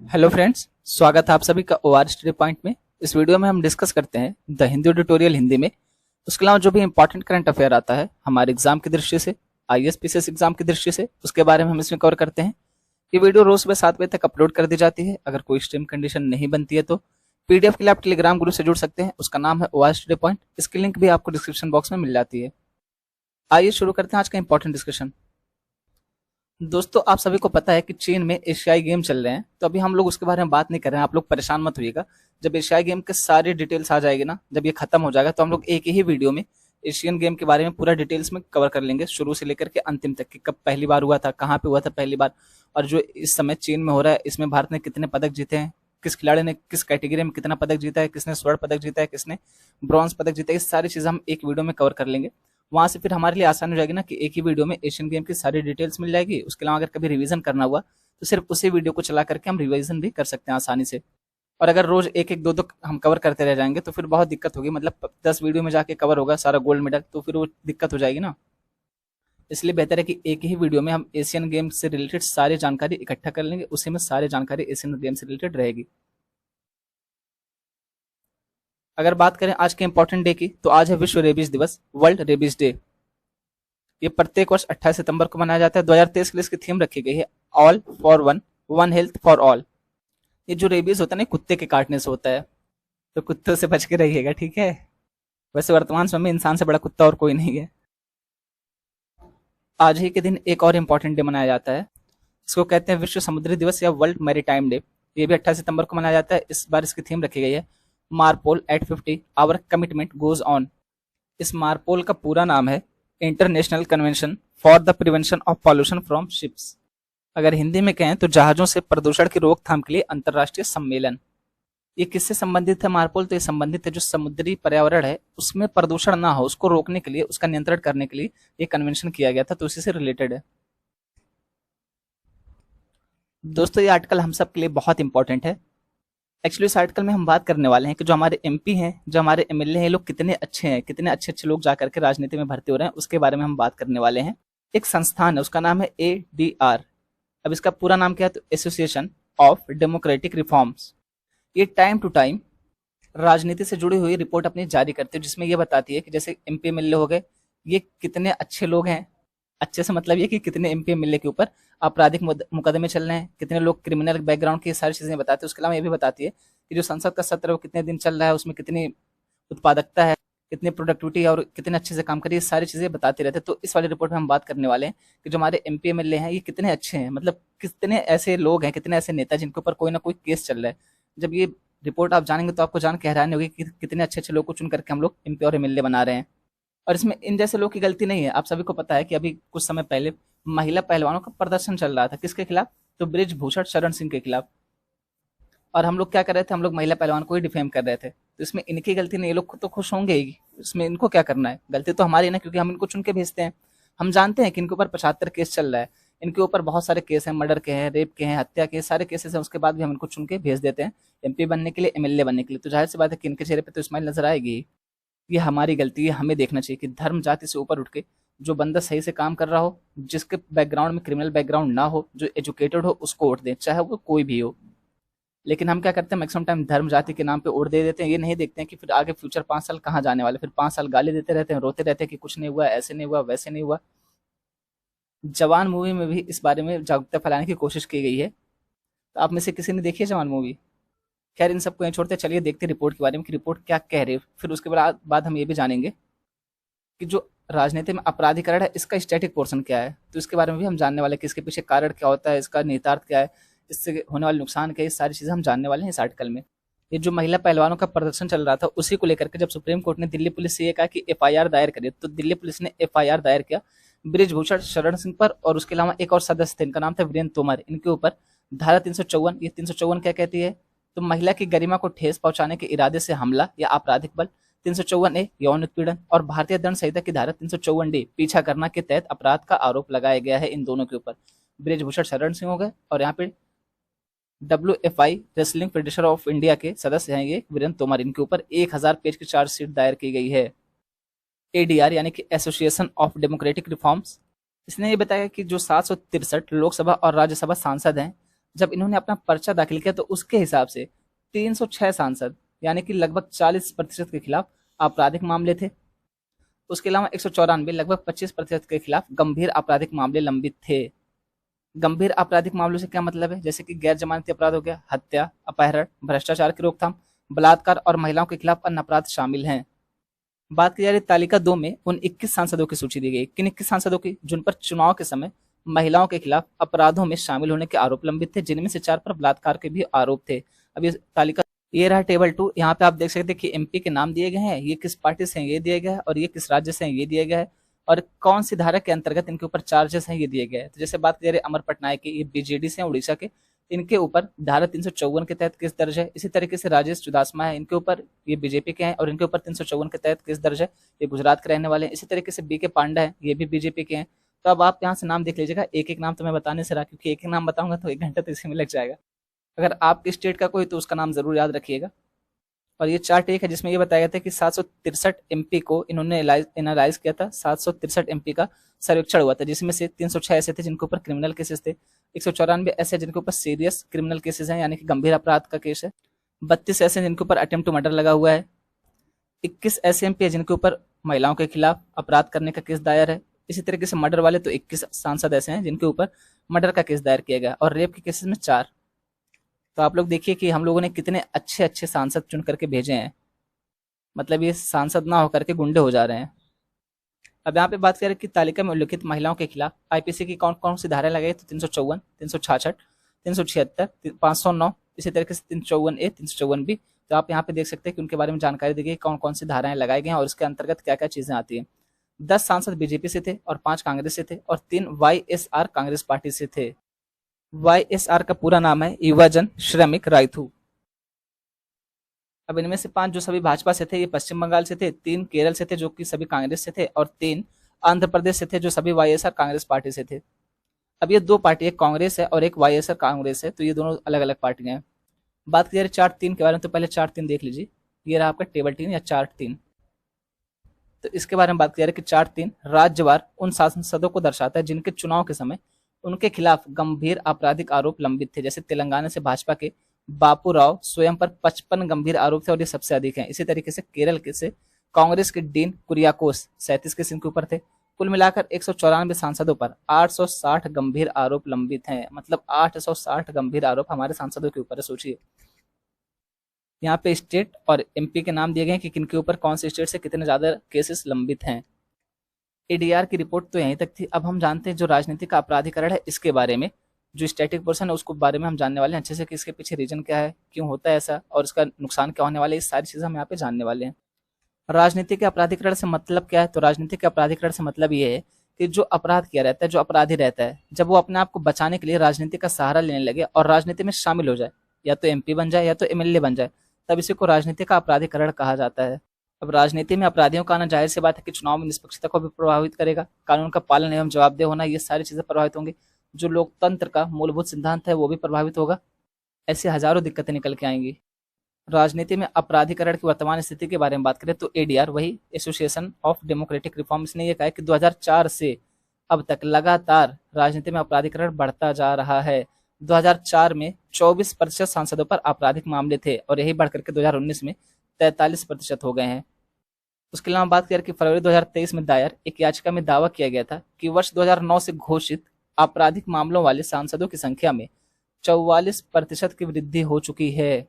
Hello friends, स्वागत है आप सभी का ओआर स्टडी पॉइंट में। इस वीडियो में हम डिस्कस करते हैं द हिंदी ट्यूटोरियल हिंदी में। उसके अलावा जो भी इंपॉर्टेंट करंट अफेयर आता है हमारे एग्जाम की दृष्टि से, आईएएस पीसीएस एग्जाम की दृष्टि से, उसके बारे में हम इसमें कवर करते हैं। ये वीडियो रोज सुबह 7 बजे तक अपलोड कर दी जाती है। अगर कोई स्ट्रीम कंडीशन नहीं बनती है तो पीडीएफ के लिए आप टेलीग्राम ग्रुप से जुड़ सकते हैं। उसका नाम है ओआर स्टडी पॉइंट। इसकी लिंक भी आपको डिस्क्रिप्शन बॉक्स में मिल जाती है। आइए शुरू करते हैं आज का इंपॉर्टेंट डिस्कशन। दोस्तों, आप सभी को पता है कि चीन में एशियाई गेम चल रहे हैं, तो अभी हम लोग उसके बारे में बात नहीं कर रहे हैं। आप लोग परेशान मत होइएगा। जब एशियाई गेम के सारी डिटेल्स आ जाएगी ना, जब ये खत्म हो जाएगा, तो हम लोग एक ही वीडियो में एशियन गेम के बारे में पूरा डिटेल्स में कवर कर लेंगे, शुरू से लेकर के अंतिम तक कि कब पहली बार हुआ था, कहाँ पे हुआ था पहली बार, और जो इस समय चीन में हो रहा है इसमें भारत ने कितने पदक जीते हैं, किस खिलाड़ी ने किस कैटेगरी में कितना पदक जीता है, किसने स्वर्ण पदक जीता है, किसने ब्रॉन्ज पदक जीता है। ये सारी चीजें हम एक वीडियो में कवर कर लेंगे। वहां से फिर हमारे लिए आसान हो जाएगी ना कि एक ही वीडियो में एशियन गेम की सारी डिटेल्स मिल जाएगी। उसके अलावा अगर कभी रिवीजन करना हुआ तो सिर्फ उसी वीडियो को चला करके हम रिवीजन भी कर सकते हैं आसानी से। और अगर रोज एक एक दो दो हम कवर करते रह जाएंगे तो फिर बहुत दिक्कत होगी। मतलब 10 वीडियो में जाके कवर होगा सारा गोल्ड मेडल, तो फिर वो दिक्कत हो जाएगी ना। इसलिए बेहतर है कि एक ही वीडियो में हम एशियन गेम से रिलेटेड सारी जानकारी इकट्ठा कर लेंगे, उसी में सारी जानकारी एशियन गेम से रिलेटेड रहेगी। अगर बात करें आज के इंपॉर्टेंट डे की, तो आज है विश्व रेबीज दिवस, वर्ल्ड रेबीज डे। ये प्रत्येक वर्ष 28 सितंबर को मनाया जाता है। 2023 के लिए इसकी थीम रखी गई है all for one, one health for all. ये जो रेबीज होता है ना, कुत्ते के काटने से होता है, तो कुत्तों से बच के रहिएगा, ठीक है। वैसे वर्तमान समय में इंसान से बड़ा कुत्ता और कोई नहीं है। आज ही के दिन एक और इम्पोर्टेंट डे मनाया जाता है। इसको कहते हैं विश्व समुद्री दिवस या वर्ल्ड मैरीटाइम डे। ये भी 28 सितंबर को मनाया जाता है। इस बार इसकी थीम रखी गई है MARPOL at 50 our commitment goes on. इस मारपोल का पूरा नाम है international convention for the prevention of pollution from ships. अगर हिंदी में कहें तो जहाजों से प्रदूषण की रोकथाम के लिए अंतर्राष्ट्रीय सम्मेलन। ये किससे संबंधित है मारपोल? तो ये संबंधित है जो समुद्री पर्यावरण है उसमें प्रदूषण ना हो, उसको रोकने के लिए, उसका नियंत्रण करने के लिए ये कन्वेंशन किया गया था, तो उसी से रिलेटेड है। दोस्तों, ये आर्टिकल हम सब के लिए बहुत इंपॉर्टेंट है। एक्चुअली इस आर्टिकल में हम बात करने वाले हैं कि जो हमारे एमपी हैं, जो हमारे एमएलए हैं, ये लोग कितने अच्छे हैं, कितने अच्छे अच्छे लोग जाकर के राजनीति में भर्ती हो रहे हैं, उसके बारे में हम बात करने वाले हैं। एक संस्थान है, उसका नाम है एडीआर। अब इसका पूरा नाम क्या है? तो एसोसिएशन ऑफ डेमोक्रेटिक रिफॉर्म्स। ये टाइम टू टाइम राजनीति से जुड़ी हुई रिपोर्ट अपनी जारी करती है, जिसमें ये बताती है कि जैसे एमपी एमएलए हो गए, ये कितने अच्छे लोग हैं। अच्छे से मतलब ये कि कितने एमपी एमएलए के ऊपर आपराधिक मुकदमे चल रहे हैं, कितने लोग क्रिमिनल बैकग्राउंड की सारी चीजें बताती है। उसके अलावा ये भी बताती है कि जो संसद का सत्र है वो कितने दिन चल रहा है, उसमें कितनी उत्पादकता है, कितनी प्रोडक्टिविटी है और कितने अच्छे से काम करिए, ये सारी चीजें बताते रहते हैं। तो इस वाली रिपोर्ट में हम बात करने वाले हैं कि जो हमारे एमपी एमएलए हैं ये कितने अच्छे हैं, मतलब कितने ऐसे लोग हैं, कितने ऐसे नेता जिनके ऊपर कोई ना कोई केस चल रहा है। जब ये रिपोर्ट आप जानेंगे तो आपको जान के हैरानी होगी कि कितने अच्छे अच्छे लोग को चुन करके हम लोग एमपी और एमएलए बना रहे हैं। और इसमें इन जैसे लोग की गलती नहीं है। आप सभी को पता है कि अभी कुछ समय पहले महिला पहलवानों का प्रदर्शन चल रहा था, किसके खिलाफ? तो बृजभूषण शरण सिंह के खिलाफ। और हम लोग क्या कर रहे थे? हम लोग महिला पहलवान को ही डिफेम कर रहे थे। तो इसमें इनकी गलती नहीं, ये लोग तो खुश होंगे ही, इसमें इनको क्या करना है? गलती तो हमारी ना, क्योंकि हम इनको चुन के भेजते हैं। हम जानते हैं कि इनके ऊपर 75 केस चल रहा है, इनके ऊपर बहुत सारे केस हैं, मर्डर के हैं, रेप के हैं, हत्या के, सारे केसेस हैं। उसके बाद भी हम इनको चुन के भेज देते हैं एमपी बनने के लिए, एमएलए बनने के लिए। तो जाहिर सी बात है कि इनके चेहरे पे तो स्माइल नजर आएगी। ये हमारी गलती है, हमें देखना चाहिए कि धर्म जाति से ऊपर उठ के जो बंदा सही से काम कर रहा हो, जिसके बैकग्राउंड में क्रिमिनल बैकग्राउंड ना हो, जो एजुकेटेड हो, उसको वोट दें, चाहे वो कोई भी हो। लेकिन हम क्या करते हैं? मैक्सिमम टाइम धर्म जाति के नाम पे वोट दे देते हैं। ये नहीं देखते हैं कि फिर आगे फ्यूचर 5 साल कहाँ जाने वाले। फिर 5 साल गाली देते रहते हैं, रोते रहते हैं कि कुछ नहीं हुआ, ऐसे नहीं हुआ, वैसे नहीं हुआ। जवान मूवी में भी इस बारे में जागरूकता फैलाने की कोशिश की गई है। तो आप में से किसी ने देखी है जवान मूवी? खैर, इन सबको छोड़ते चलिए देखते रिपोर्ट के बारे में कि रिपोर्ट क्या कह रही है। फिर उसके बाद हम ये भी जानेंगे कि जो राजनीति में अपराधीकरण है इसका स्टैटिक पोर्शन क्या है। तो इसके बारे में भी हम जानने वाले हैं कि इसके पीछे कारण क्या होता है, इसका निहितार्थ क्या है, इससे होने वाले नुकसान क्या है। ये सारी चीजें हम जानने वाले हैं इस आर्टिकल में। ये जो महिला पहलवानों का प्रदर्शन चल रहा था उसी को लेकर के जब सुप्रीम कोर्ट ने दिल्ली पुलिस से ये कहा कि एफआईआर दायर करे, तो दिल्ली पुलिस ने एफआईआर दायर किया बृजभूषण शरण सिंह पर। और उसके अलावा एक और सदस्य थे, इनका नाम था वीरेंद्र तोमर। इनके ऊपर धारा 354, ये 354 क्या कहती है? तो महिला की गरिमा को ठेस पहुंचाने के इरादे से हमला या आपराधिक बल, 354A यौन उत्पीड़न, और भारतीय दंड संहिता की धारा 354D पीछा करना के तहत अपराध का आरोप लगाया गया है इन दोनों के ऊपर। बृजभूषण शरण सिंह हो गए और यहाँ पे WFI wrestling federation of India के सदस्य हैं ये वीरेंद्र तोमर। इनके ऊपर 1000 पेज की चार्जशीट दायर की गई है। एडीआर यानी कि एसोसिएशन ऑफ डेमोक्रेटिक रिफॉर्म्स, इसने ये बताया कि जो 763 लोकसभा और राज्यसभा सांसद हैं जब इन्होंने अपना पर्चा दाखिल किया तो उसके हिसाब से 306 सांसद यानी कि लगभग 40% के खिलाफ आपराधिक मामले थे। उसके अलावा 194 लगभग 25% के खिलाफ गंभीर आपराधिक मामले लंबित थे। गंभीर आपराधिक मामलों से क्या मतलब है? जैसे कि गैर जमानती अपराध हो गया, हत्या, अपहरण, भ्रष्टाचार की रोकथाम, बलात्कार और महिलाओं के खिलाफ अन्य अपराध शामिल हैं। बात की जा रही तालिका 2 में उन 21 सांसदों की सूची दी गई। किन 21 सांसदों की? जिन पर चुनाव के समय महिलाओं के खिलाफ अपराधों में शामिल होने के आरोप लंबित थे, जिनमें से 4 पर बलात्कार के भी आरोप थे। अब ये तालिका, ये रहा टेबल 2। यहाँ पे आप देख सकते हैं कि एमपी के नाम दिए गए हैं, ये किस पार्टी से हैं ये दिया गया है, और ये किस राज्य से हैं ये दिया गया है, और कौन सी धारा के अंतर्गत इनके ऊपर चार्जेस हैं ये दिए गए हैं। तो जैसे बात करें अमर पटनायक की, ये बीजेडी से हैं उड़ीसा के, इनके ऊपर धारा 354 के तहत केस दर्ज है। इसी तरीके से राजेश चुदासमा है, इनके ऊपर, ये बीजेपी के हैं और इनके ऊपर 354 के तहत केस दर्ज है, ये गुजरात के रहने वाले हैं। इसी तरीके से बी के पांडा है, ये भी बीजेपी के हैं। तो अब आप यहाँ से नाम देख लीजिएगा, एक एक नाम तो मैं बताने से रहा, क्योंकि एक एक नाम बताऊंगा तो 1 घंटा तो इसी में लग जाएगा। अगर आपके स्टेट का कोई तो उसका नाम जरूर याद रखिएगा। और ये चार्ट एक है जिसमें ये बताया गया था कि 763 एमपी को इन्होंने एनालाइज किया था। 763 एमपी का सर्वेक्षण हुआ था, जिसमें से 306 ऐसे थे जिनके ऊपर क्रिमिनल केसेस थे, 194 ऐसे जिनके ऊपर सीरियस क्रिमिनल केसेस हैं यानी कि गंभीर अपराध का केस है, 32 ऐसे जिनके ऊपर अटेम्प्ट टू मर्डर लगा हुआ है, 21 ऐसे एमपी है जिनके ऊपर महिलाओं के खिलाफ अपराध करने का केस दायर है। इसी तरीके से मर्डर वाले तो 21 सांसद ऐसे हैं जिनके ऊपर मर्डर का केस दायर किया गया, और रेप के केसेस में 4। तो आप लोग देखिए कि हम लोगों ने कितने अच्छे अच्छे सांसद चुन करके भेजे हैं, मतलब ये सांसद ना होकर के गुंडे हो जा रहे हैं। अब यहाँ पे बात करें कि तालिका में उल्लिखित महिलाओं के खिलाफ आईपीसी की कौन कौन सी धाराएं लगाई, तो 354, 366, 376, 509, इसी तरीके से 354A, 354B। तो आप यहाँ पे देख सकते हैं कि उनके बारे में जानकारी दी गई, कौन कौन सी धाराएं लगाई गई हैं और इसके अंतर्गत क्या क्या चीजें आती हैं। 10 सांसद बीजेपी से थे और 5 कांग्रेस से थे और 3 वाईएसआर कांग्रेस पार्टी से थे। वाईएसआर का पूरा नाम है युवजन श्रमिक रायथू। अब इनमें से 5 जो सभी भाजपा से थे, ये पश्चिम बंगाल से थे, 3 केरल से थे जो कि सभी कांग्रेस से थे, और 3 आंध्र प्रदेश से थे जो सभी वाईएसआर कांग्रेस पार्टी से थे। अब ये 2 पार्टी, एक कांग्रेस है और एक वाईएसआर कांग्रेस है, तो ये दोनों अलग अलग पार्टियां हैं। बात करें चार्ट 3 के बारे में, तो पहले चार्ट 3 देख लीजिए। ये रहा आपका टेबल 3 या चार्ट 3। तो इसके बारे में बात की जा रही है कि चार्ट 3 राज्यवार उन सांसदों को दर्शाता है जिनके चुनाव के समय उनके खिलाफ गंभीर आपराधिक आरोप लंबित थे। जैसे तेलंगाना से भाजपा के बापू राव स्वयं पर 55 गंभीर आरोप थे और ये सबसे अधिक हैं। इसी तरीके से केरल के से कांग्रेस के डीन कुरियाकोस 37 केस इनके ऊपर थे। कुल मिलाकर 194 सांसदों पर 860 गंभीर आरोप लंबित हैं, मतलब 860 गंभीर आरोप हमारे सांसदों के ऊपर है। सोचिए, यहाँ पे स्टेट और एमपी के नाम दिए गए कि किनके ऊपर कौन से स्टेट से कितने ज्यादा केसेस लंबित हैं। एडीआर की रिपोर्ट तो यहीं तक थी। अब हम जानते हैं जो राजनीतिक का अपराधीकरण है इसके बारे में, जो स्टैटिक पोर्शन है उसको बारे में हम जानने वाले हैं अच्छे से कि इसके पीछे रीजन क्या है, क्यों होता है ऐसा, और इसका नुकसान क्या होने वाला है। ये सारी चीजें हम यहाँ पे जानने वाले हैं। राजनीतिक अपराधीकरण से मतलब क्या है? तो राजनीतिक अपराधीकरण से मतलब ये है कि जो अपराध किया रहता है, जो अपराधी रहता है, जब वो अपने आप को बचाने के लिए राजनीति का सहारा लेने लगे और राजनीति में शामिल हो जाए, या तो एमपी बन जाए या तो एमएलए बन जाए, तब इसी को राजनीति का अपराधीकरण कहा जाता है। अब राजनीति में अपराधियों का आना जाहिर सी बात है कि चुनाव में निष्पक्षता को भी प्रभावित करेगा, कानून का पालन एवं जवाबदेह होना, ये सारी चीजें प्रभावित होंगी। जो लोकतंत्र का मूलभूत सिद्धांत है वो भी प्रभावित होगा। ऐसे हजारों दिक्कतें निकल के आएंगी। राजनीति में अपराधीकरण की वर्तमान स्थिति के बारे में बात करें तो एडीआर, वही एसोसिएशन ऑफ डेमोक्रेटिक रिफॉर्म्स ने यह कहा कि 2004 से अब तक लगातार राजनीति में अपराधीकरण बढ़ता जा रहा है। 2004 में 24% सांसदों पर आपराधिक मामले थे और यही बढ़कर के 2019 में 43% हो गए हैं। उसके अलावा बात करें कि फरवरी 2023 में दायर एक याचिका में दावा किया गया था कि वर्ष 2009 से घोषित आपराधिक मामलों वाले सांसदों की संख्या में 44% की वृद्धि हो चुकी है।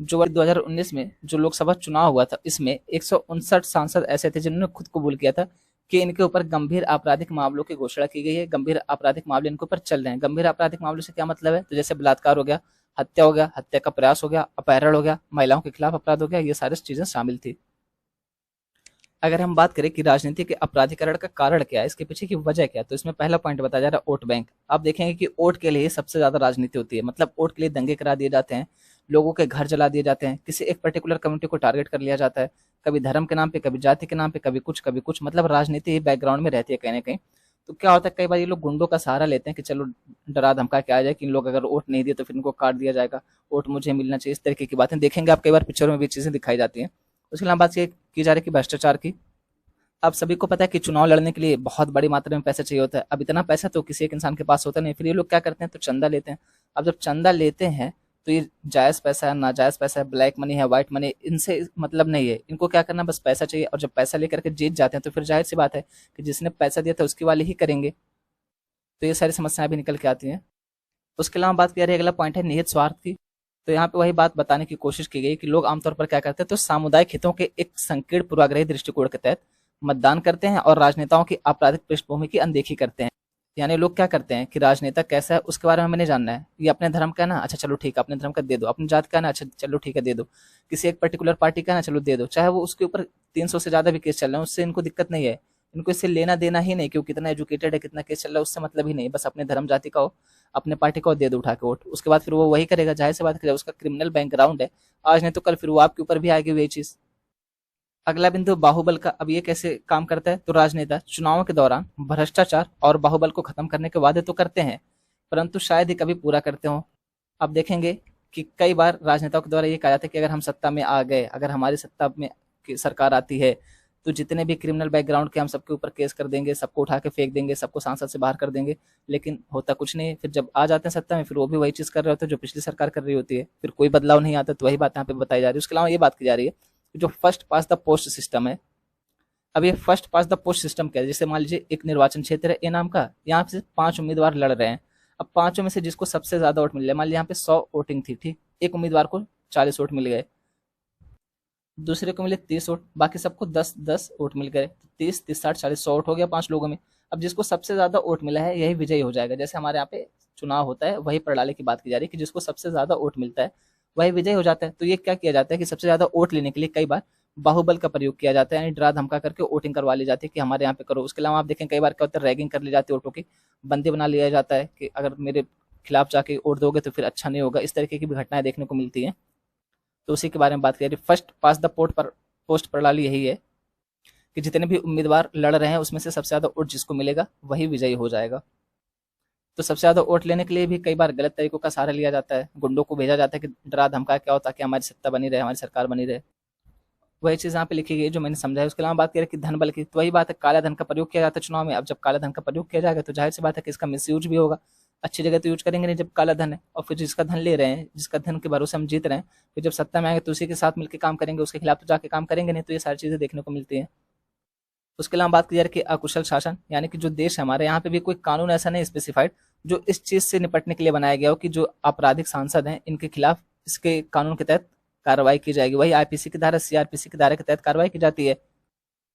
जो वर्ष 2019 में जो लोकसभा चुनाव हुआ था, इसमें 159 सांसद ऐसे थे जिन्होंने खुद कबूल किया था कि इनके ऊपर गंभीर आपराधिक मामलों की घोषणा की गई है, गंभीर आपराधिक मामले इनके ऊपर चल रहे हैं। गंभीर आपराधिक मामलों से क्या मतलब है? तो जैसे बलात्कार हो गया, हत्या हो गया, हत्या का प्रयास हो गया, अपहरण हो गया, महिलाओं के खिलाफ अपराध हो गया, ये सारी चीजें शामिल थी। अगर हम बात करें कि राजनीति के अपराधीकरण का कारण क्या है, इसके पीछे की वजह क्या है, तो इसमें पहला पॉइंट बताया जा रहा है वोट बैंक। आप देखेंगे कि वोट के लिए सबसे ज्यादा राजनीति होती है, मतलब वोट के लिए दंगे करा दिए जाते हैं, लोगों के घर जला दिए जाते हैं, किसी एक पर्टिकुलर कम्युनिटी को टारगेट कर लिया जाता है, कभी धर्म के नाम पे, कभी जाति के नाम पे, कभी कुछ, मतलब राजनीति ही बैकग्राउंड में रहती है कहीं ना कहीं। तो क्या होता है, कई बार ये लोग गुंडों का सहारा लेते हैं कि चलो डरा धमका के आ जाए कि इन लोग अगर वोट नहीं दिए तो फिर इनको काट दिया जाएगा, वोट मुझे मिलना चाहिए, इस तरीके की बातें देखेंगे आप कई बार पिक्चरों में भी चीजें दिखाई जाती हैं। उसके अलावा बात की जा रही है कि भ्रष्टाचार की। अब सभी को पता है कि चुनाव लड़ने के लिए बहुत बड़ी मात्रा में पैसा चाहिए होता है। अब इतना पैसा तो किसी एक इंसान के पास होता नहीं, फिर ये लोग क्या करते हैं, तो चंदा लेते हैं। अब जब चंदा लेते हैं तो ये जायज़ पैसा है, नाजायज़ पैसा है, ब्लैक मनी है, व्हाइट मनी, इनसे मतलब नहीं है। इनको क्या करना, बस पैसा चाहिए, और जब पैसा लेकर के जीत जाते हैं तो फिर ज़ाहिर-सी बात है कि जिसने पैसा दिया था उसकी वाली ही करेंगे। तो ये सारी समस्याएँ भी निकल के आती हैं। उसके अलावा बात की जा रही है, अगला पॉइंट है निहित स्वार्थ की। तो यहाँ पे वही बात बताने की कोशिश की गई कि लोग आमतौर पर क्या करते हैं, तो सामुदायिक हितों के एक संकीर्ण पूर्वाग्रही दृष्टिकोण के तहत मतदान करते हैं और राजनेताओं की आपराधिक पृष्ठभूमि की अनदेखी करते हैं। यानी लोग क्या करते हैं कि राजनेता कैसा है उसके बारे में हमें नहीं जानना है, ये अपने धर्म का है ना, अच्छा चलो ठीक है अपने धर्म का दे दो, अपनी जात का है ना, अच्छा चलो ठीक है दे दो, किसी एक पर्टिकुलर पार्टी का है ना, चलो दे दो, चाहे वो उसके ऊपर 300 से ज्यादा भी केस चल रहे हैं, उससे इनको दिक्कत नहीं है। इनको इससे लेना देना ही नहीं कि वो कितना एजुकेटेड है, कितना केस चल रहा है, उससे मतलब ही नहीं, बस अपने धर्म जाति का हो, अपने पार्टी को दे दो उठा के वोट। उसके बाद फिर वो वही करेगा, जाहिर सी बात है, उसका क्रिमिनल बैकग्राउंड है, आज नहीं तो कल फिर वो आपके ऊपर भी आएगी वही चीज। अगला बिंदु बाहुबल का। अब ये कैसे काम करता है, तो राजनेता चुनावों के दौरान भ्रष्टाचार और बाहुबल को खत्म करने के वादे तो करते हैं, परंतु शायद ही कभी पूरा करते हो। अब देखेंगे कि कई बार राजनेताओं के द्वारा ये कहा जाता है कि अगर हम सत्ता में आ गए, अगर हमारी सत्ता में की सरकार आती है, तो जितने भी क्रिमिनल बैकग्राउंड के हम सबके ऊपर केस कर देंगे, सबको उठा के फेंक देंगे, सबको सांसद से बाहर कर देंगे। लेकिन होता कुछ नहीं है। फिर जब आ जाते हैं सत्ता में, फिर वो भी वही चीज कर रहे होते हैं जो पिछली सरकार कर रही होती है, फिर कोई बदलाव नहीं आता। तो वही बात यहाँ पे बताई जा रही है। उसके अलावा ये बात की जा रही है कि जो first pass the post system है, अब ये first pass the post system क्या है, जैसे मान लीजिए एक निर्वाचन क्षेत्र है ए नाम का, यहाँ से 5 उम्मीदवार लड़ रहे हैं। अब पांचों में से जिसको सबसे ज्यादा वोट मिल रहे, मान लीजिए यहाँ पे 100 वोटिंग थी, ठीक, एक उम्मीदवार को 40 वोट मिल गए, दूसरे को मिले 30 वोट, बाकी सबको 10-10 वोट मिल गए, 30-30-60-40 100 वोट हो गया 5 लोगों में। अब जिसको सबसे ज्यादा वोट मिला है यही विजयी हो जाएगा। जैसे हमारे यहाँ पे चुनाव होता है, वही प्रणाली की बात की जा रही है कि जिसको सबसे ज्यादा वोट मिलता है वही विजय हो जाता है। तो ये क्या किया जाता है कि सबसे ज्यादा वोट लेने के लिए कई बार बाहुबल का प्रयोग किया जाता है, यानी डरा धमका करके वोटिंग करवा ली जाती है कि हमारे यहाँ पे करो। उसके अलावा आप देखें कई बार क्या होता है, रैगिंग कर ली जाती है, वोटों की बंदी बना लिया जाता है कि अगर मेरे खिलाफ जाके वोट दोगे तो फिर अच्छा नहीं होगा। इस तरीके की भी घटनाएं देखने को मिलती हैं। तो उसी के बारे में बात करें। फर्स्ट पास द पोस्ट पर पोस्ट प्रणाली यही है कि जितने भी उम्मीदवार लड़ रहे हैं उसमें से सबसे ज्यादा वोट जिसको मिलेगा वही विजयी हो जाएगा। तो सबसे ज्यादा वोट लेने के लिए भी कई बार गलत तरीकों का सहारा लिया जाता है, गुंडों को भेजा जाता है कि डरा धमका क्या हो ताकि हमारी सत्ता बनी रहे, हमारी सरकार बनी रहे। वही चीज यहाँ पे लिखी गई जो मैंने समझा है। उसके अलावा बात करें कि धन बल की, तो वही बात है, काला धन का प्रयोग किया जाता है चुनाव में। अब जब काला धन का प्रयोग किया जाएगा तो जाहिर सी बात है कि इसका मिसयूज भी होगा। अच्छी जगह तो यूज करेंगे नहीं जब काला धन है, और फिर जिसका धन ले रहे हैं, जिसका धन के भरोसे हम जीत रहे हैं, फिर जब सत्ता में आएंगे तो उसी के साथ मिलकर काम करेंगे, उसके खिलाफ तो जाके काम करेंगे नहीं। तो ये सारी चीजें देखने को मिलती हैं। उसके अलावा बात की जा रही है कि अकुशल शासन, यानी कि जो देश है हमारे यहाँ पे भी कोई कानून ऐसा नहीं स्पेसिफाइड जो इस चीज से निपटने के लिए बनाया गया हो कि जो आपराधिक सांसद हैं इनके खिलाफ इसके कानून के तहत कार्रवाई की जाएगी। वही आईपीसी की धारा, सीआरपीसी की धारा के तहत कार्रवाई की जाती है।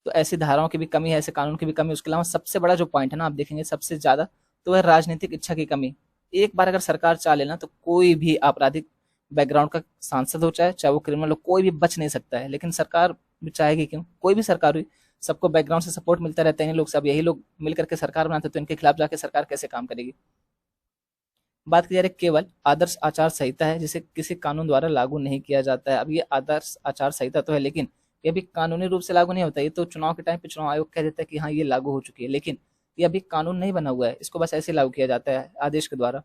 तो ऐसी धाराओं की भी कमी है, ऐसे कानून की भी कमी। उसके अलावा सबसे बड़ा जो पॉइंट है ना, आप देखेंगे सबसे ज्यादा, तो वह राजनीतिक इच्छा की कमी। एक बार अगर सरकार चाह लेना तो कोई भी आपराधिक बैकग्राउंड का सांसद हो, चाहे वो क्रिमिनल हो, कोई भी बच नहीं सकता है। लेकिन सरकार भी चाहेगी क्यों, कोई भी सरकार हुई, सबको बैकग्राउंड से सपोर्ट मिलता रहता है। इन लोग सब यही लोग मिलकर के सरकार बनाते, तो इनके खिलाफ जाके सरकार कैसे काम करेगी। बात की जा रही है केवल आदर्श आचार संहिता है जिसे किसी कानून द्वारा लागू नहीं किया जाता है। अब ये आदर्श आचार संहिता तो है, लेकिन ये भी कानूनी रूप से लागू नहीं होता। ये तो चुनाव के टाइम पे चुनाव आयोग कह देता है कि हाँ ये लागू हो चुकी है, लेकिन ये अभी कानून नहीं बना हुआ है, इसको बस ऐसे लागू किया जाता है आदेश के द्वारा।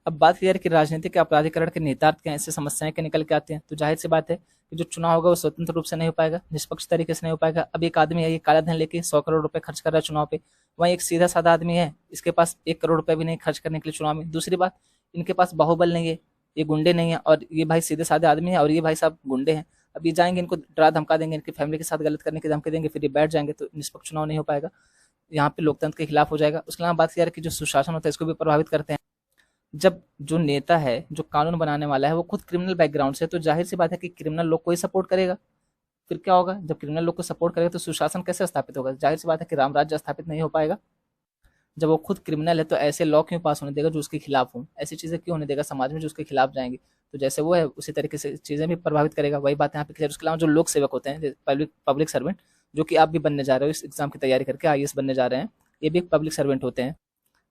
अब बात की कि राजनीति के अपराधीकरण के निहितार्थ क्या, ऐसे समस्याएं क्या निकल के आती हैं। तो जाहिर सी बात है कि जो चुनाव होगा वो स्वतंत्र रूप से नहीं हो पाएगा, निष्पक्ष तरीके से नहीं हो पाएगा। अब एक आदमी है, ये काला धन लेके 100 करोड़ रुपए खर्च कर रहा है चुनाव पे, वहीं एक सीधा साधा आदमी है, इसके पास 1 करोड़ रुपए भी नहीं खर्च करने के लिए चुनाव में। दूसरी बात, इनके पास बाहुबल नहीं है, ये गुंडे नहीं है, और ये भाई सीधे साधे आदमी है और ये भाई साहब गुंडे हैं। अब ये जाएंगे, इनको डरा धमका देंगे, इनकी फैमिली के साथ गलत करने की धमकी देंगे, फिर ये बैठ जाएंगे, तो निष्पक्ष चुनाव नहीं हो पाएगा, यहाँ पे लोकतंत्र के खिलाफ हो जाएगा। उसके अलावा बात की जा रही है कि जो सुशासन होता है इसको भी प्रभावित करते हैं। जब जो नेता है, जो कानून बनाने वाला है, वो खुद क्रिमिनल बैकग्राउंड से है, तो जाहिर सी बात है कि क्रिमिनल लोग को ही सपोर्ट करेगा। फिर क्या होगा, जब क्रिमिनल लोग को सपोर्ट करेगा तो सुशासन कैसे स्थापित होगा। जाहिर सी बात है कि राम राज्य स्थापित नहीं हो पाएगा। जब वो खुद क्रिमिनल है तो ऐसे लॉ क्यों पास होने देगा जो उसके खिलाफ हो, ऐसी चीजें क्यों होने देगा समाज में जो उसके खिलाफ जाएंगी। तो जैसे वो है उसी तरीके से चीजें भी प्रभावित करेगा। वही बात यहाँ पे क्लियर। उसके अलावा जो लोक सेवक होते हैं, पब्लिक सर्वेंट, जो कि आप भी बनने जा रहे हो, इस एग्जाम की तैयारी करके आईएएस बनने जा रहे हैं, ये भी एक पब्लिक सर्वेंट होते हैं।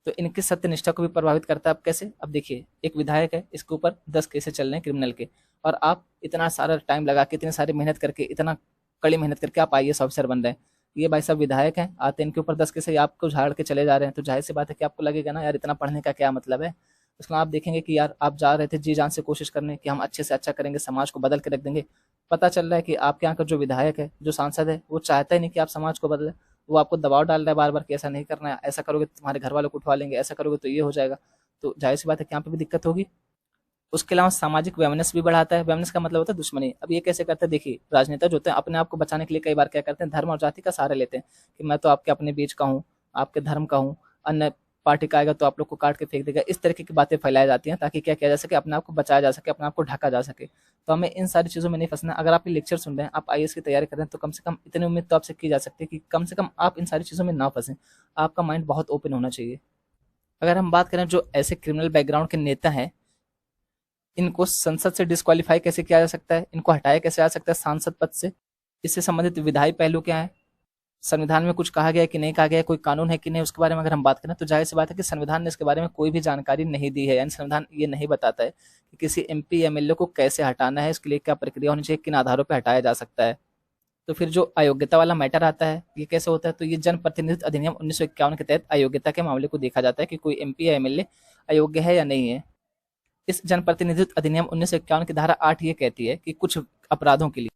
तो इनकी सत्यनिष्ठा को भी प्रभावित करता है। अब कैसे, अब देखिए एक विधायक है, इसके ऊपर 10 केसेस चल रहे हैं क्रिमिनल के, और आप इतना सारा टाइम लगा के, इतनी सारी मेहनत करके, इतना कड़ी मेहनत करके आप आईएएस ऑफिसर बन रहे हैं। ये भाई साहब विधायक हैं, आते हैं इनके ऊपर 10 केस, आपको झाड़ के चले जा रहे हैं। तो जाहिर सी बात है कि आपको लगेगा ना यार इतना पढ़ने का क्या मतलब है। उसके बाद आप देखेंगे कि यार आप जा रहे थे जी जान से कोशिश करने कि हम अच्छे से अच्छा करेंगे, समाज को बदल के रख देंगे। पता चल रहा है कि आपके यहाँ का जो विधायक है, जो सांसद है, वो चाहता ही नहीं कि आप समाज को बदले। वो आपको दबाव डाल रहा है बार बार कि ऐसा नहीं करना है, ऐसा करोगे तो तुम्हारे घर वालों को उठवा लेंगे, ऐसा करोगे तो ये हो जाएगा। तो जाहिर सी बात है कि यहाँ पे भी दिक्कत होगी। उसके अलावा सामाजिक वैमनस्य भी बढ़ाता है। वैमनस्य का मतलब होता है दुश्मनी। अब ये कैसे करते हैं, देखिए राजनेता जो होते हैं अपने आप को बचाने के लिए कई बार क्या करते हैं, धर्म और जाति का सहारा लेते हैं कि मैं तो आपके अपने बीच का हूँ, आपके धर्म का हूँ, अन्य पार्टी का आएगा तो आप लोग को काट के फेंक देगा। इस तरीके की बातें फैलाई जाती हैं ताकि क्या किया जा सके, अपने आप को बचाया जा सके, अपने आप को ढका जा सके। तो हमें इन सारी चीज़ों में नहीं फंसना। अगर आप ये लेक्चर सुन रहे हैं, आप आईएएस की तैयारी कर रहे हैं, तो कम से कम इतनी उम्मीद तो आपसे की जा सकती है कि कम से कम आप इन सारी चीज़ों में ना फंसें। आपका माइंड बहुत ओपन होना चाहिए। अगर हम बात करें जो ऐसे क्रिमिनल बैकग्राउंड के नेता हैं, इनको संसद से डिस्क्वालीफाई कैसे किया जा सकता है, इनको हटाया कैसे जा सकता है सांसद पद से, इससे संबंधित विधायी पहलू क्या है, संविधान में कुछ कहा गया है कि नहीं कहा गया है, कोई कानून है कि नहीं, उसके बारे में अगर हम बात करें तो जाहिर सी बात है कि संविधान ने इसके बारे में कोई भी जानकारी नहीं दी है। यानी संविधान ये नहीं बताता है कि किसी एमपी एमएलए को कैसे हटाना है, इसके लिए क्या प्रक्रिया होनी चाहिए, किन आधारों पर हटाया जा सकता है। तो फिर जो अयोग्यता वाला मैटर आता है, ये कैसे होता है, तो ये जन प्रतिनिधित्व अधिनियम 1951 के तहत अयोग्यता के मामले को देखा जाता है कि कोई एमपी या एमएलए अयोग्य है या नहीं है। इस जनप्रतिनिधित्व अधिनियम 1951 की धारा 8 ये कहती है कि कुछ अपराधों के लिए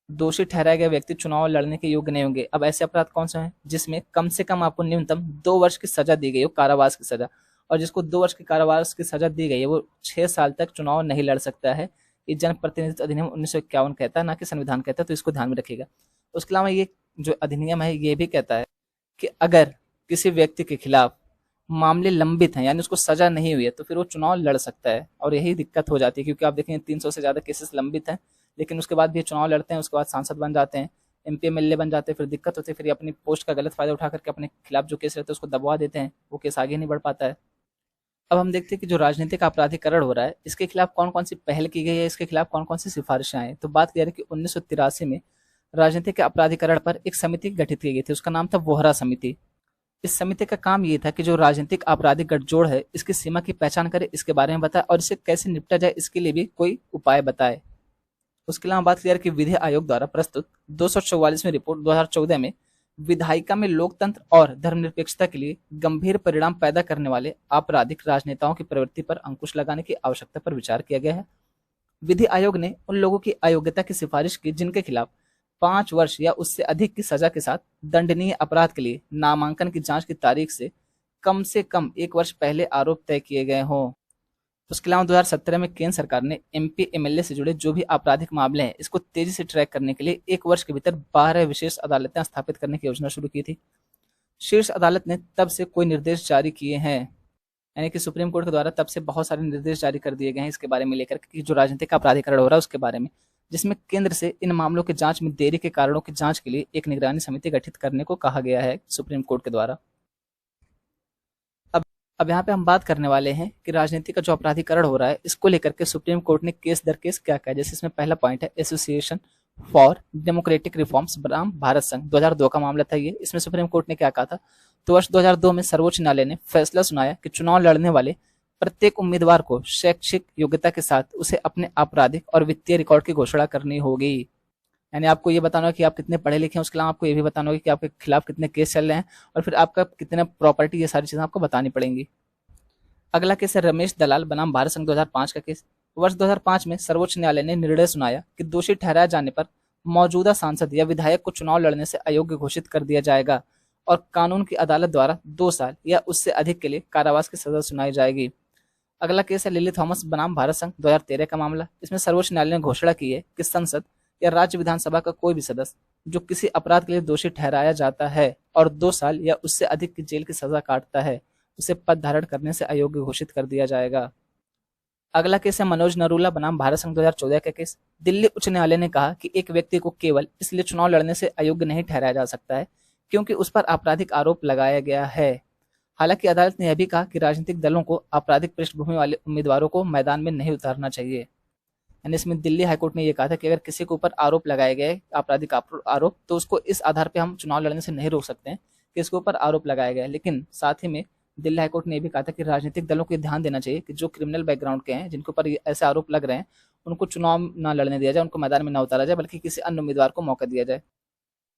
दोषी ठहराए गए व्यक्ति चुनाव लड़ने के योग्य नहीं होंगे। अब ऐसे अपराध कौन से हैं जिसमें कम से कम आपको न्यूनतम 2 वर्ष की सजा दी गई हो, कारावास की सजा, और जिसको 2 वर्ष की कारावास की सजा दी गई है वो 6 साल तक चुनाव नहीं लड़ सकता है। ये जनप्रतिनिधित्व अधिनियम 1951 कहता है, ना कि संविधान कहता है, तो इसको ध्यान में रखिएगा। उसके अलावा ये जो अधिनियम है ये भी कहता है कि अगर किसी व्यक्ति के खिलाफ मामले लंबित हैं, यानी उसको सजा नहीं हुई है, तो फिर वो चुनाव लड़ सकता है। और यही दिक्कत हो जाती है क्योंकि आप देखेंगे 300 से ज़्यादा केसेस लंबित हैं, लेकिन उसके बाद भी ये चुनाव लड़ते हैं, उसके बाद सांसद बन जाते हैं, एमपी एमएलए बन जाते हैं, फिर दिक्कत होती है, फिर ये अपनी पोस्ट का गलत फायदा उठा करके अपने खिलाफ जो केस रहते हैं उसको दबवा देते हैं, वो केस आगे नहीं बढ़ पाता है। अब हम देखते हैं कि जो राजनीतिक अपराधीकरण हो रहा है, इसके खिलाफ कौन कौन सी पहल की गई है, इसके खिलाफ कौन कौन सी सिफारिशें आई। तो बात करें कि 1983 में राजनीतिक अपराधीकरण पर एक समिति गठित की गई थी, उसका नाम था वोहरा समिति। इस समिति का काम ये था कि जो राजनीतिक आपराधिक गठजोड़ है इसकी सीमा की पहचान करे, इसके बारे में बताए और इसे कैसे निपटा जाए इसके लिए भी कोई उपाय बताए। उसके अलावा बात करें कि विधि आयोग द्वारा प्रस्तुत 244वीं रिपोर्ट 2014 में विधायिका में लोकतंत्र और धर्मनिरपेक्षता के लिए गंभीर परिणाम पैदा करने वाले आपराधिक राजनेताओं की प्रवृत्ति पर अंकुश लगाने की आवश्यकता पर विचार किया गया है। विधि आयोग ने उन लोगों की अयोग्यता की सिफारिश की जिनके खिलाफ 5 वर्ष या उससे अधिक की सजा के साथ दंडनीय अपराध के लिए नामांकन की जांच की तारीख से कम 1 वर्ष पहले आरोप तय किए गए हों। उसके अलावा 2017 में केंद्र सरकार ने एमपी एमएलए से जुड़े जो भी आपराधिक मामले हैं इसको तेजी से ट्रैक करने के लिए 1 वर्ष के भीतर 12 विशेष अदालतें स्थापित करने की योजना शुरू की थी। शीर्ष अदालत ने तब से कोई निर्देश जारी किए हैं, यानी कि सुप्रीम कोर्ट के द्वारा तब से बहुत सारे निर्देश जारी कर दिए गए हैं इसके बारे में लेकर कि जो राजनीतिक अपराधीकरण हो रहा है उसके बारे में, जिसमें केंद्र से इन मामलों की जांच में देरी के कारणों की जांच के लिए एक निगरानी समिति गठित करने को कहा गया है सुप्रीम कोर्ट के द्वारा। अब यहाँ पे हम बात करने वाले हैं कि राजनीति का जो अपराधीकरण हो रहा है इसको लेकर के सुप्रीम कोर्ट ने केस दर केस क्या कहा है। जैसे इसमें पहला पॉइंट है एसोसिएशन फॉर डेमोक्रेटिक रिफॉर्म्स बनाम भारत संघ, 2002 का मामला था ये। इसमें सुप्रीम कोर्ट ने क्या कहा था, तो वर्ष 2002 में सर्वोच्च न्यायालय ने फैसला सुनाया कि चुनाव लड़ने वाले प्रत्येक उम्मीदवार को शैक्षिक योग्यता के साथ उसे अपने आपराधिक और वित्तीय रिकॉर्ड की घोषणा करनी होगी। यानी आपको ये बताना होगा कि आप कितने पढ़े लिखे हैं, उसके अलावा आपको ये भी बताना होगा कि आपके खिलाफ कितने केस चल रहे हैं और फिर आपका कितना प्रॉपर्टी, ये सारी चीजें आपको बतानी पड़ेंगी। अगला केस है रमेश दलाल बनाम भारत संघ 2005 का केस। वर्ष 2005 में सर्वोच्च न्यायालय ने निर्णय सुनाया कि दोषी ठहराए जाने पर मौजूदा सांसद या विधायक को चुनाव लड़ने से अयोग्य घोषित कर दिया जाएगा और कानून की अदालत द्वारा 2 साल या उससे अधिक के लिए कारावास की सजा सुनाई जाएगी। अगला केस है लिली थॉमस बनाम भारत संघ 2013 का मामला। इसमें सर्वोच्च न्यायालय ने घोषणा की है कि संसद या राज्य विधानसभा का कोई भी सदस्य जो किसी अपराध के लिए दोषी ठहराया जाता है और 2 साल या उससे अधिक की जेल की सजा काटता है, उसे पद धारण करने से अयोग्य घोषित कर दिया जाएगा। अगला केस है मनोज नरूला बनाम भारत संघ 2014 का केस। दिल्ली उच्च न्यायालय ने कहा कि एक व्यक्ति को केवल इसलिए चुनाव लड़ने से अयोग्य नहीं ठहराया जा सकता है क्योंकि उस पर आपराधिक आरोप लगाया गया है। हालांकि अदालत ने यह भी कहा कि राजनीतिक दलों को आपराधिक पृष्ठभूमि वाले उम्मीदवारों को मैदान में नहीं उतारना चाहिए। यानी इसमें दिल्ली हाईकोर्ट ने यह कहा था कि अगर किसी के ऊपर आरोप लगाए गए, आपराधिक आरोप, तो उसको इस आधार पर हम चुनाव लड़ने से नहीं रोक सकते हैं कि इसके ऊपर आरोप लगाया गया है। लेकिन साथ ही में दिल्ली हाईकोर्ट ने यह भी कहा था कि राजनीतिक दलों को ध्यान देना चाहिए कि जो क्रिमिनल बैकग्राउंड के हैं, जिनके ऊपर ऐसे आरोप लग रहे हैं, उनको चुनाव ना लड़ने दिया जाए, उनको मैदान में ना उतारा जाए, बल्कि किसी अन्य उम्मीदवार को मौका दिया जाए।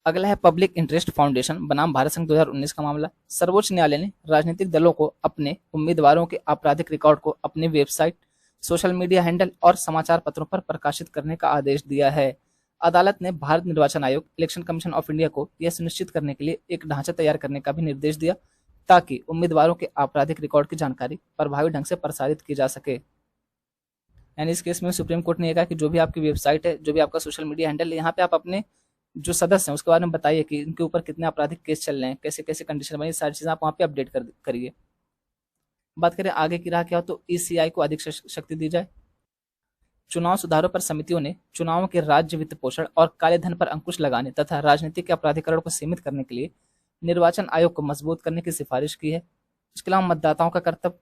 अगला है पब्लिक इंटरेस्ट फाउंडेशन बनाम भारत संघ 2019 का मामला। सर्वोच्च न्यायालय ने राजनीतिक दलों को अपने उम्मीदवारों के आपराधिक रिकॉर्ड को अपनी वेबसाइट, सोशल मीडिया हैंडल और समाचार पत्रों पर प्रकाशित करने का आदेश दिया है। अदालत ने भारत निर्वाचन आयोग, इलेक्शन कमीशन ऑफ इंडिया को यह सुनिश्चित करने के लिए एक ढांचा तैयार करने का भी निर्देश दिया ताकि उम्मीदवारों के आपराधिक रिकॉर्ड की जानकारी प्रभावी ढंग से प्रसारित की जा सके। यानी इस केस में सुप्रीम कोर्ट ने यह कहा कि जो भी आपकी वेबसाइट है, जो भी आपका सोशल मीडिया हैंडल है, यहाँ पे आप अपने जो सदस्य हैं उसके बारे में बताइए कि इनके ऊपर कितने आपराधिक केस चल रहे हैं, कैसे कैसे कंडीशन बनी, सारी चीज़ें आप वहाँ पे अपडेट करिए। बात करें आगे की राह क्या हो, तो ईसीआई को अधिक शक्ति दी जाए। चुनाव सुधारों पर समितियों ने चुनावों के राज्य वित्त पोषण और काले धन पर अंकुश लगाने तथा राजनीतिक के अपराधीकरण को सीमित करने के लिए निर्वाचन आयोग को मजबूत करने की सिफारिश की है। इसके अलावा मतदाताओं का कर्तव्य,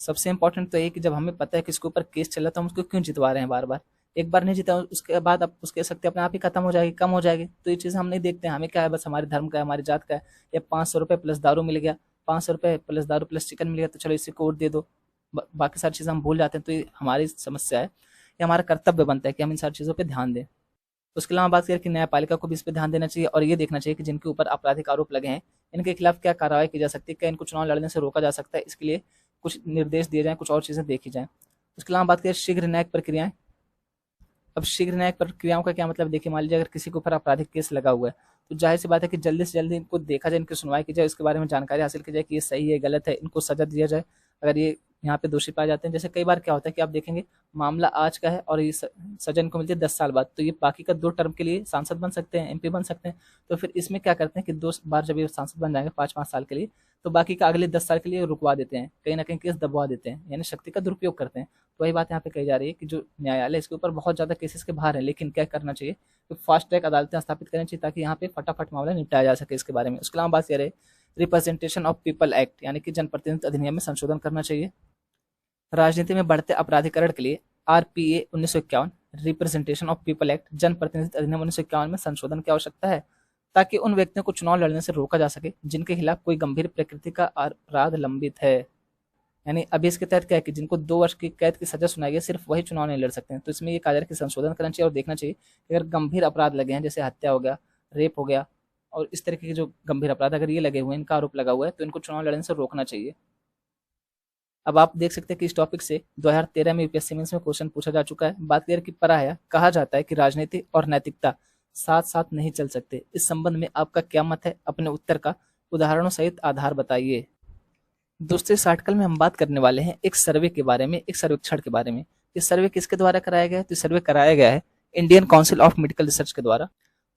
सबसे इंपॉर्टेंट तो ये कि जब हमें पता है कि इसके ऊपर केस चल रहा था, हम उसको क्यों जितवा रहे हैं बार बार। एक बार नहीं जीता उसके बाद अब उसकी शक्ति अपने आप ही खत्म हो जाएगी, कम हो जाएगी। तो ये चीज़ हम नहीं देखते हैं, हमें क्या है, बस हमारे धर्म का है, हमारी जात का है, या 500 रुपये प्लस दारू मिल गया, 500 रुपये प्लस दारू प्लस चिकन मिल गया, तो चलो इसी को वोट दे दो। बाकी सारी चीज़ें हम भूल जाते हैं। तो ये हमारी समस्या है, ये हमारा कर्तव्य बनता है कि हम इन सारी चीज़ों पर ध्यान दें। उसके अलावा बात करें कि न्यायपालिका को भी इस पर ध्यान देना चाहिए और ये देखना चाहिए कि जिनके ऊपर आपराधिक आरोप लगे हैं इनके खिलाफ क्या कार्रवाई की जा सकती है, क्या इनको चुनाव लड़ने से रोका जा सकता है, इसके लिए कुछ निर्देश दिए जाएं, कुछ और चीज़ें देखी जाएं। उसके अलावा बात करें शीघ्र न्यायिक प्रक्रियाएं। अब शीघ्र न्यायिक प्रक्रियाओं का क्या मतलब, देखिए मान लीजिए अगर किसी के ऊपर आपराधिक केस लगा हुआ है तो जाहिर सी बात है कि जल्दी से जल्दी इनको देखा जाए, इनकी सुनवाई की जाए, इसके बारे में जानकारी हासिल की जाए कि ये सही है गलत है, इनको सजा दिया जाए अगर ये यहाँ पे दोषी पाए जाते हैं। जैसे कई बार क्या होता है कि आप देखेंगे मामला आज का है और ये सजा इनको मिलती है 10 साल बाद, तो ये बाकी का 2 टर्म के लिए सांसद बन सकते हैं, एमपी बन सकते हैं। तो फिर इसमें क्या करते हैं कि 2 बार जब ये सांसद बन जाएंगे 5-5 साल के लिए, तो बाकी का अगले 10 साल के लिए रुकवा देते हैं, कहीं ना कहीं केस दबवा देते हैं, यानी शक्ति का दुरुपयोग करते हैं। तो वही बात यहाँ पे कही जा रही है कि जो न्यायालय इसके ऊपर बहुत ज़्यादा केसेस के बाहर है, लेकिन क्या करना चाहिए तो फास्ट ट्रैक अदालतें स्थापित करनी चाहिए ताकि यहाँ पे फटाफट मामला निपटाया जा सके इसके बारे में। उसके अलावा बात कह रहे रिप्रेजेंटेशन ऑफ पीपल एक्ट यानी कि जनप्रतिनिधित्व अधिनियम में संशोधन करना चाहिए। राजनीति में बढ़ते अपराधीकरण के लिए RPA 1951 representation of people act जनप्रतिनिधित्व अधिनियम 1951 में संशोधन की आवश्यकता है ताकि उन व्यक्तियों को चुनाव लड़ने से रोका जा सके जिनके खिलाफ कोई गंभीर प्रकृति का अपराध लंबित है। यानी अभी इसके तहत क्या है कि जिनको 2 वर्ष की कैद की सजा सुनाई गई सिर्फ वही चुनाव नहीं लड़ सकते हैं। तो इसमें ये कहा जा रहा है कि संशोधन करना चाहिए और देखना चाहिए कि अगर गंभीर अपराध लगे हैं, जैसे हत्या हो गया, रेप हो गया और इस तरीके के जो गंभीर अपराध अगर ये लगे हुए हैं, इनका आरोप लगा हुआ है, तो इनको चुनाव लड़ने से रोकना चाहिए। अब आप देख सकते हैं कि इस टॉपिक से 2013 में यूपीएससी मेंस में क्वेश्चन पूछा जा चुका है। बात करें कि पराया कहा जाता है कि राजनीति और नैतिकता साथ साथ नहीं चल सकते। इस संबंध में आपका क्या मत है, अपने उत्तर का उदाहरणों सहित आधार बताइए। दोस्तों इस आर्टिकल में हम बात करने वाले हैं एक सर्वे के बारे में, एक सर्वेक्षण के बारे में। इस सर्वे किसके द्वारा कराया गया है, तो सर्वे कराया गया है Indian council of medical research के द्वारा,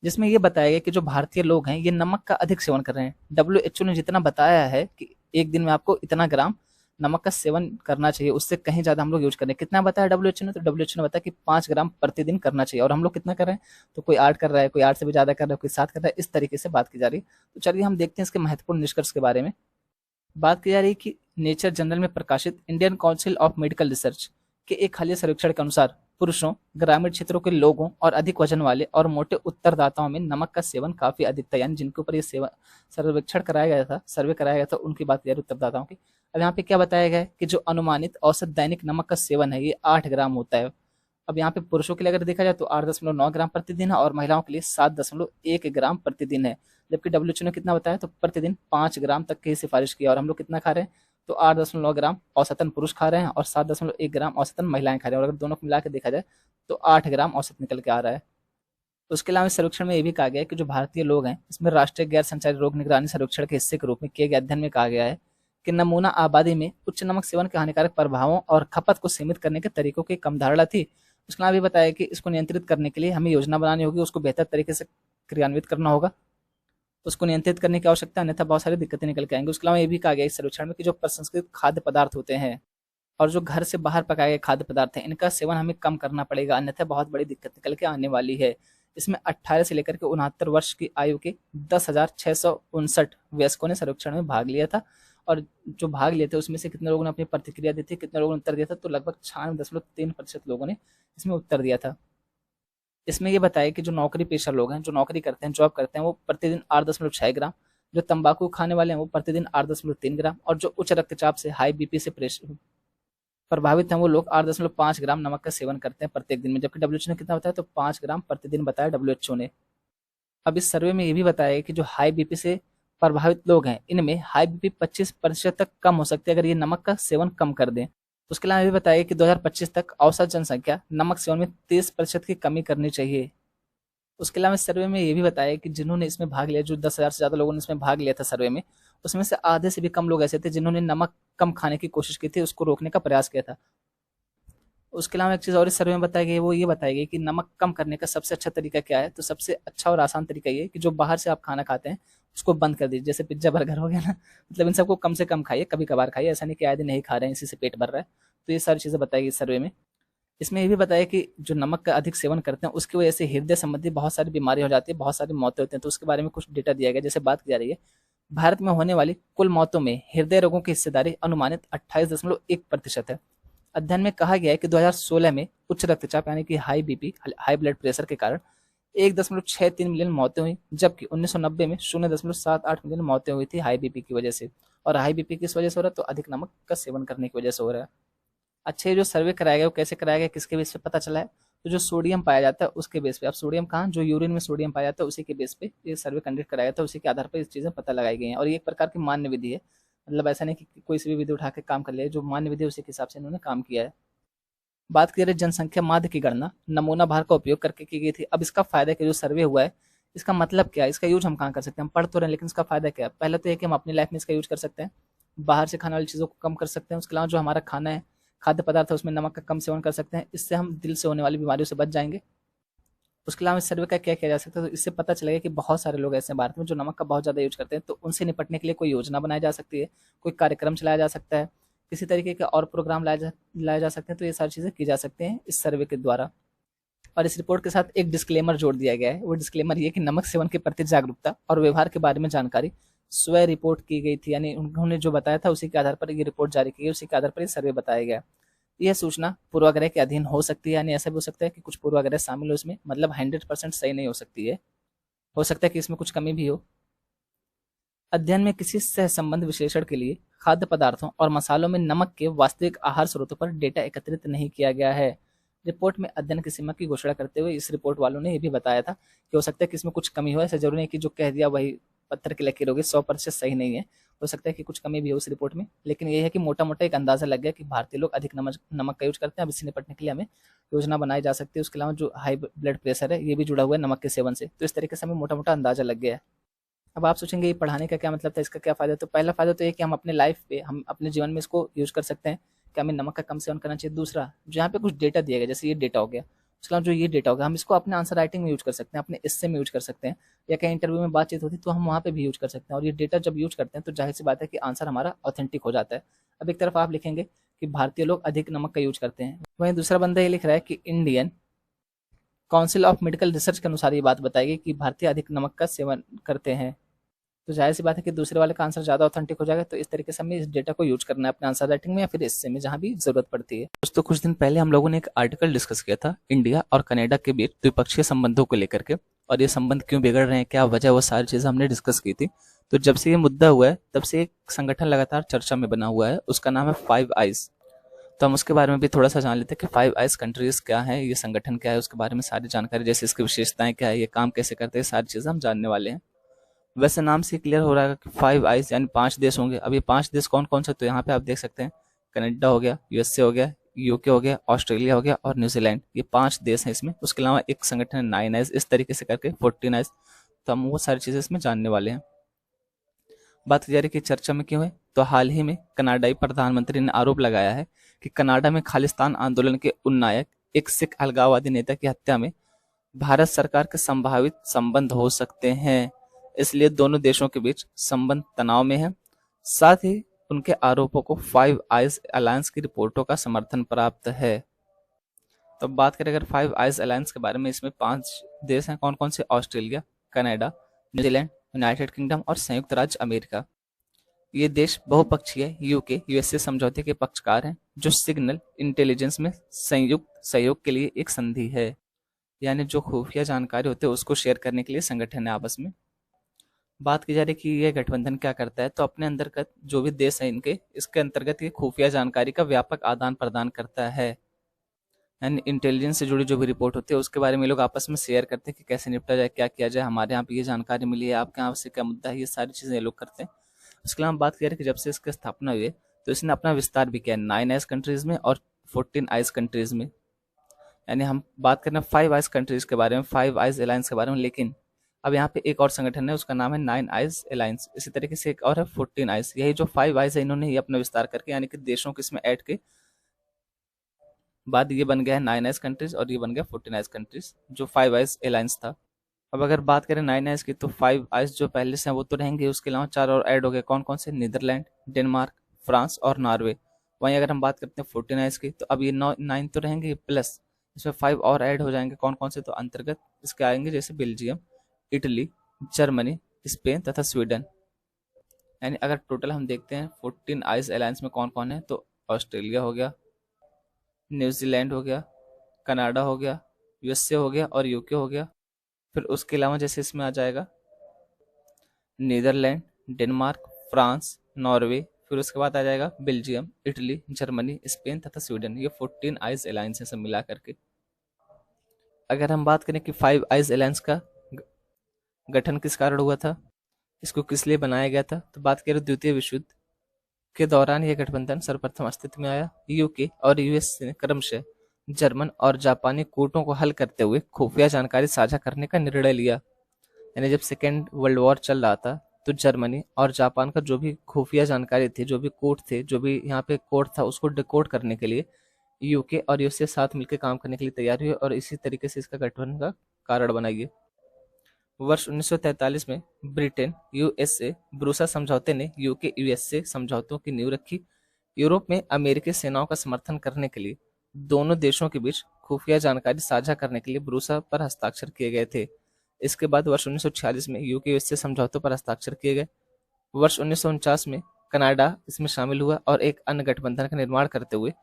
जिसमें ये बताया गया कि जो भारतीय लोग हैं ये नमक का अधिक सेवन कर रहे हैं। WHO ने जितना बताया है कि एक दिन में आपको इतना ग्राम नमक का सेवन करना चाहिए, उससे कहीं ज्यादा हम लोग यूज करें। कितना बताया WHO ने, तो WHO ने बताया कि 5 ग्राम प्रतिदिन करना चाहिए, और हम लोग कितना कर रहे हैं, तो कोई 8 कर रहा है, कोई 8 से भी ज्यादा कर रहा है, कोई 7 कर रहा है, इस तरीके से बात की जा रही है। तो चलिए हम देखते हैं इसके महत्वपूर्ण निष्कर्ष के बारे में। बात की जा रही है कि नेचर जर्नल में प्रकाशित Indian council of medical research के एक हालिया सर्वेक्षण के अनुसार पुरुषों, ग्रामीण क्षेत्रों के लोगों और अधिक वजन वाले और मोटे उत्तरदाताओं में नमक का सेवन काफी अधिक था। यानी जिनके ऊपर ये सर्वेक्षण कराया गया था, सर्वे कराया गया था, उनकी बात की उत्तरदाताओं की। अब यहाँ पे क्या बताया गया है कि जो अनुमानित औसत दैनिक नमक का सेवन है ये 8 ग्राम होता है। अब यहाँ पे पुरुषों के लिए अगर देखा जाए तो 8.9 ग्राम प्रतिदिन है और महिलाओं के लिए 7.1 ग्राम प्रतिदिन है। जबकि WHO ने कितना बताया, तो प्रतिदिन 5 ग्राम तक की सिफारिश की, और हम लोग कितना खा रहे हैं, तो 8.9 ग्राम औसतन पुरुष खा रहे हैं और 7.1 ग्राम औसतन महिलाएं खा रहे हैं, और अगर दोनों को मिला के देखा जाए तो 8 ग्राम औसत निकल के आ रहा है। उसके अलावा इस सर्वेक्षण में ये भी कहा गया है कि जो भारतीय लोग हैं इसमें राष्ट्रीय गैर संचारी रोग निगरानी सर्वेक्षण के हिस्से के रूप में किए गए अध्ययन में कहा गया है कि नमूना आबादी में उच्च नमक सेवन के हानिकारक प्रभावों और खपत को सीमित करने के तरीकों की कम धारणा थी। उसके अलावा भी बताया कि इसको नियंत्रित करने के लिए हमें योजना बनानी होगी, उसको बेहतर तरीके से क्रियान्वित करना होगा, उसको नियंत्रित करने की आवश्यकता है, अन्यथा बहुत सारी दिक्कतें निकल के आएंगी। उसके अलावा ये भी कहा गया इस सर्वेक्षण में कि जो प्रसंस्कृत खाद्य पदार्थ होते हैं और जो घर से बाहर पकाए गए खाद्य पदार्थ हैं इनका सेवन हमें कम करना पड़ेगा, अन्यथा बहुत बड़ी दिक्कत निकल के आने वाली है। इसमें 18 से लेकर के 69 वर्ष की आयु के 10,659 वयस्कों ने सर्वेक्षण में भाग लिया था, और जो भाग लिए थे उसमें से कितने लोगों ने अपनी प्रतिक्रिया दी थी, कितने लोगों ने उत्तर दिया था, तो लगभग 96.3% लोगों ने इसमें उत्तर दिया था। इसमें ये बताया कि जो नौकरी पेशा लोग हैं, जो नौकरी करते हैं, जॉब करते हैं, वो प्रतिदिन 8.6 ग्राम, जो तंबाकू खाने वाले हैं वो प्रतिदिन 8.3 ग्राम, और जो उच्च रक्तचाप से, हाई बीपी से प्रभावित हैं वो लोग 8.5 ग्राम नमक का सेवन करते हैं प्रत्येक दिन में। जबकि WHO ने कितना बताया, तो 5 ग्राम प्रतिदिन बताया WHO ने। अब इस सर्वे में ये भी बताया कि जो हाई बीपी से प्रभावित लोग हैं इनमें हाई बीपी 25% तक कम हो सकती है अगर ये नमक का सेवन कम कर दें। उसके अलावा ये बताया कि 2025 तक औसत जनसंख्या नमक सेवन में 30% की कमी करनी चाहिए। उसके अलावा इस सर्वे में ये भी बताया कि जिन्होंने इसमें भाग लिया, जो 10,000 से ज़्यादा लोगों ने इसमें भाग लिया था सर्वे में, उसमें से आधे से भी कम लोग ऐसे थे जिन्होंने नमक कम खाने की कोशिश की थी, उसको रोकने का प्रयास किया था। उसके अलावा एक चीज़ और इस सर्वे में बताई गई है, वो ये बताई गई कि नमक कम करने का सबसे अच्छा तरीका क्या है। तो सबसे अच्छा और आसान तरीका ये है कि जो बाहर से आप खाना खाते हैं उसको बंद कर दीजिए। जैसे पिज्जा बर्गर हो गया ना, मतलब इन सबको कम से कम खाइए, कभी कभार खाइए, ऐसा नहीं कि आए दिन नहीं खा रहे हैं इसी से पेट भर रहा है। तो ये सारी चीज़ें बताई गई इस सर्वे में। इसमें ये भी बताया कि जो नमक का अधिक सेवन करते हैं उसकी वजह से हृदय संबंधी बहुत सारी बीमारी हो जाती है, बहुत सारी मौतें होती हैं। तो उसके बारे में कुछ डेटा दिया गया। जैसे बात की जा रही है, भारत में होने वाली कुल मौतों में हृदय रोगों की हिस्सेदारी अनुमानित 28.1% है। अध्ययन में कहा गया है कि 2016 में उच्च रक्तचाप यानी कि high BP, high blood pressure के कारण 1.63 मिलियन मौतें हुई, जबकि 1990 में 0.78 मिलियन मौतें हुई थी हाई बीपी की वजह से। और हाई बीपी किस वजह से हो रहा है? तो अधिक नमक का सेवन करने की वजह से हो रहा है। अच्छा, ये जो सर्वे कराया गया वो कैसे कराया गया, किसके बेस पे पता चला है? तो जो सोडियम पाया जाता है उसके बेस पे। अब सोडियम कहाँ? जो यूरिन में सोडियम पाया जाता है उसी के बेस पे ये सर्वे कंडक्ट कराया गया था, उसी के आधार पर इस चीज़ें पता लगाई गई हैं। और ये एक प्रकार की मान्य विधि है, मतलब ऐसा नहीं कि कोई सी भी विधि उठा के काम कर लिया, जो मान्य विधि है उसी के हिसाब से इन्होंने काम किया है। बात करें जनसंख्या माध्य की गणना नमूना भार का उपयोग करके की गई थी। अब इसका फायदा क्या, जो सर्वे हुआ है इसका मतलब क्या है, इसका यूज हम कहाँ कर सकते हैं? हम पढ़ तो रहे हैं लेकिन इसका फायदा क्या है? पहले तो ये कि हम अपनी लाइफ में इसका यूज कर सकते हैं, बाहर से खाने वाली चीज़ों को कम कर सकते हैं। उसके अलावा जो हमारा खाना है, खाद्य पदार्थ है, उसमें नमक का कम सेवन कर सकते हैं, इससे हम दिल से होने वाली बीमारियों से बच जाएंगे। उसके अलावा इस सर्वे का क्या किया जा सकता है? तो इससे पता चलेगा कि बहुत सारे लोग ऐसे हैं भारत में जो नमक का बहुत ज़्यादा यूज करते हैं, तो उनसे निपटने के लिए कोई योजना बनाई जा सकती है, कोई कार्यक्रम चलाया जा सकता है, किसी तरीके के और प्रोग्राम लाए जा सकते हैं। तो ये सारी चीज़ें की जा सकती हैं इस सर्वे के द्वारा। और इस रिपोर्ट के साथ एक डिस्क्लेमर जोड़ दिया गया है। वो डिस्क्लेमर ये कि नमक सेवन के प्रति जागरूकता और व्यवहार के बारे में जानकारी स्व रिपोर्ट की गई थी, यानी उन्होंने जो बताया था उसी के आधार पर ये रिपोर्ट जारी की गई, उसी के आधार पर ये सर्वे बताया गया। यह सूचना पूर्वाग्रह के अधीन हो सकती है, यानी ऐसा भी हो सकता है कि कुछ पूर्वाग्रह शामिल हो इसमें, मतलब 100% सही नहीं हो सकती है, हो सकता है कि इसमें कुछ कमी भी हो। अध्ययन में किसी सह संबंध विश्लेषण के लिए खाद्य पदार्थों और मसालों में नमक के वास्तविक आहार स्रोतों पर डेटा एकत्रित नहीं किया गया है। रिपोर्ट में अध्ययन की सीमा की घोषणा करते हुए इस रिपोर्ट वालों ने यह भी बताया था कि हो सकता है कि इसमें कुछ कमी हो। ऐसा जरूरी नहीं कि जो कह दिया वही पत्थर की लकीर होगी, 100% सही नहीं है, हो सकता है कि कुछ कमी भी हो इस रिपोर्ट में। लेकिन यह है कि मोटा मोटा एक अंदाजा लग गया कि भारतीय लोग अधिक नमक का यूज करते हैं। अब इससे निपटने के लिए हमें योजना बनाई जा सकती है। उसके अलावा जो हाई ब्लड प्रेशर है ये भी जुड़ा हुआ है नमक के सेवन से, तो इस तरीके से हमें मोटा मोटा अंदाजा लग गया है। अब आप सोचेंगे ये पढ़ाने का क्या मतलब था, इसका क्या फ़ायदा? तो पहला फ़ायदा तो ये कि हम अपने लाइफ पे, हम अपने जीवन में इसको यूज़ कर सकते हैं कि हमें नमक का कम सेवन करना चाहिए। दूसरा, जो यहाँ पे कुछ डेटा दिया गया, जैसे ये डेटा हो गया, उसके अलावा जो ये डेटा होगा हम इसको अपने आंसर राइटिंग में यूज कर सकते हैं, अपने इससे में यूज कर सकते हैं, या कहीं इंटरव्यू में बातचीत होती तो हम वहाँ पे भी यूज कर सकते हैं। और ये डेटा जब यूज करते हैं तो जाहिर सी बात है कि आंसर हमारा ऑथेंटिक हो जाता है। अब एक तरफ आप लिखेंगे कि भारतीय लोग अधिक नमक का यूज करते हैं, वहीं दूसरा बंदा ये लिख रहा है कि Indian council of medical research के अनुसार ये बात बताएगी कि भारतीय अधिक नमक का सेवन करते हैं। तो जाहिर सी बात है कि दूसरे वाले का आंसर ज़्यादा ऑथेंटिक हो जाएगा। तो इस तरीके से हमें इस डेटा को यूज करना है अपने आंसर राइटिंग में या फिर इससे में, जहाँ भी जरूरत पड़ती है। दोस्तों, कुछ दिन पहले हम लोगों ने एक आर्टिकल डिस्कस किया था इंडिया और कनाडा के बीच द्विपक्षीय संबंधों को लेकर के, और ये संबंध क्यों बिगड़ रहे हैं, क्या वजह, वो सारी चीज़ें हमने डिस्कस की थी। तो जब से ये मुद्दा हुआ है तब से एक संगठन लगातार चर्चा में बना हुआ है, उसका नाम है 5 आइज। तो हम उसके बारे में भी थोड़ा सा जान लेते हैं कि 5 आइज कंट्रीज क्या है, ये संगठन क्या है, उसके बारे में सारी जानकारी, जैसे इसकी विशेषताएं क्या है, ये काम कैसे करते हैं, सारी चीज़ें हम जानने वाले हैं। वैसे नाम से क्लियर हो रहा है कि 5 आइज यानी 5 देश होंगे। अब ये 5 देश कौन कौन से? तो यहाँ पे आप देख सकते हैं, कनाडा हो गया, यूएसए हो गया, यूके हो गया, ऑस्ट्रेलिया हो गया और न्यूजीलैंड, ये 5 देश हैं इसमें। उसके अलावा एक संगठन है 9 आइज, इस तरीके से करके 14 आइज। तो हम वो सारी चीज़ें इसमें जानने वाले हैं। बात की जा रही कि चर्चा में क्यों है, तो हाल ही में कनाडाई प्रधानमंत्री ने आरोप लगाया है कि कनाडा में खालिस्तान आंदोलन के उन नायक, एक सिख अलगाववादी नेता की हत्या में भारत सरकार के संभावित संबंध हो सकते हैं, इसलिए दोनों देशों के बीच संबंध तनाव में है। साथ ही उनके आरोपों को 5 आइज अलायंस की रिपोर्टों का समर्थन प्राप्त है। तो बात करें अगर 5 आइज अलायंस के बारे में, इसमें 5 देश हैं। कौन कौन से? Australia, Canada, New Zealand, United kingdom और संयुक्त राज्य अमेरिका। ये देश बहुपक्षीय यूके यूएसए समझौते के पक्षकार हैं, जो सिग्नल इंटेलिजेंस में संयुक्त सहयोग के लिए एक संधि है, यानी जो खुफिया जानकारी होते हैं उसको शेयर करने के लिए संगठन है आपस में। बात की जा रही है कि यह गठबंधन क्या करता है, तो अपने अंतर्गत जो भी देश है इनके, इसके अंतर्गत ये खुफिया जानकारी का व्यापक आदान प्रदान करता है, यानी इंटेलिजेंस से जुड़ी जो भी रिपोर्ट होती है उसके बारे में लोग आपस में शेयर करते हैं कि कैसे निपटा जाए, क्या किया जाए, हमारे यहाँ पे ये जानकारी मिली है, आपके यहाँ से क्या मुद्दा है, ये सारी चीज़ें ये लोग करते हैं। उसके अलावा बात करें कि जब से इसकी स्थापना हुई है तो इसने अपना विस्तार भी किया है 9 आइज कंट्रीज में और 14 आइज कंट्रीज में। यानी हम बात कर रहे हैं फाइव आइज कंट्रीज के बारे में, फाइव आइज अलायंस के बारे में, लेकिन अब यहाँ पे एक और संगठन है, उसका नाम है नाइन आइज अलायंस। इसी तरीके से एक और है 14 आइज। यही जो फाइव आइज है, इन्होंने ही अपना विस्तार करके यानी कि देशों को इसमें ऐड के बाद ये बन गया है नाइन आइज कंट्रीज, और ये बन गया 14 आइज कंट्रीज, जो फाइव आइज अलायंस था। अब अगर बात करें नाइन आइज की, तो फाइव आइज जो पहले से हैं वो तो रहेंगे, उसके अलावा चार और ऐड हो गए। कौन कौन से? नीदरलैंड, डेनमार्क, फ्रांस और नॉर्वे। वहीं अगर हम बात करते हैं 14 आइज की, तो अब ये नौ नाइन तो रहेंगे, प्लस इसमें फाइव और ऐड हो जाएंगे। कौन कौन से? तो अंतर्गत इसके आएंगे जैसे बेल्जियम, इटली, जर्मनी, स्पेन तथा स्वीडन। यानी अगर टोटल हम देखते हैं 14 आइज अलायंस में कौन कौन है, तो ऑस्ट्रेलिया हो गया, न्यूजीलैंड हो गया, कनाडा हो गया, यूएसए हो गया और यूके हो गया। फिर उसके अलावा जैसे इसमें आ जाएगा नीदरलैंड, डेनमार्क, फ्रांस, नॉर्वे, फिर उसके बाद आ जाएगा बेल्जियम, इटली, जर्मनी, स्पेन तथा स्वीडन। ये 14 आइज अलायंस है सब मिला करके। अगर हम बात करें कि फाइव आइज अलायंस का गठन किस कारण हुआ था, इसको किस लिए बनाया गया था, तो बात करें द्वितीय विश्व युद्ध के दौरान यह गठबंधन सर्वप्रथम अस्तित्व में आया। यूके और यूएस ने क्रमशः जर्मन और जापानी कूटों को हल करते हुए खुफिया जानकारी साझा करने का निर्णय लिया। यानी जब सेकेंड वर्ल्ड वॉर चल रहा था, तो जर्मनी और जापान का जो भी खुफिया जानकारी थी, जो भी कोड थे, जो भी यहाँ पे कोड था, उसको डिकोड करने के लिए यूके और यूएसए साथ मिलकर काम करने के लिए तैयार हुए, और इसी तरीके से इसका गठबंधन का कारण बना ये। वर्ष 1943 में ब्रिटेन, यूएसए, ब्रूसा समझौते ने यूके यूएसए समझौतों की नींव रखी। यूरोप में अमेरिकी सेनाओं का समर्थन करने के लिए दोनों देशों के बीच खुफिया जानकारी साझा करने के लिए ब्रूसा पर हस्ताक्षर किए गए थे। इसके बाद वर्ष 1946 में यूके यूएसए समझौतों पर हस्ताक्षर किए गए। वर्ष 1949 में कनाडा इसमें शामिल हुआ और एक अन्य गठबंधन का निर्माण करते हुए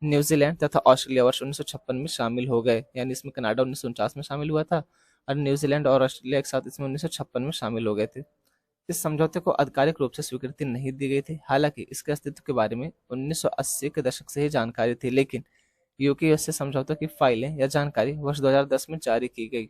न्यूजीलैंड तथा ऑस्ट्रेलिया वर्ष 1956 में शामिल हो गए। यानी इसमें कनाडा 1949 में शामिल हुआ था और न्यूजीलैंड और ऑस्ट्रेलिया एक साथ इसमें 1956 में शामिल हो गए थे। इस समझौते को आधिकारिक रूप से स्वीकृति नहीं दी गई थी, हालांकि इसके अस्तित्व के बारे में 1980 के दशक से ही जानकारी थी, लेकिन यूके यूएसए समझौतों की फाइलें या जानकारी वर्ष 2010 में जारी की गई।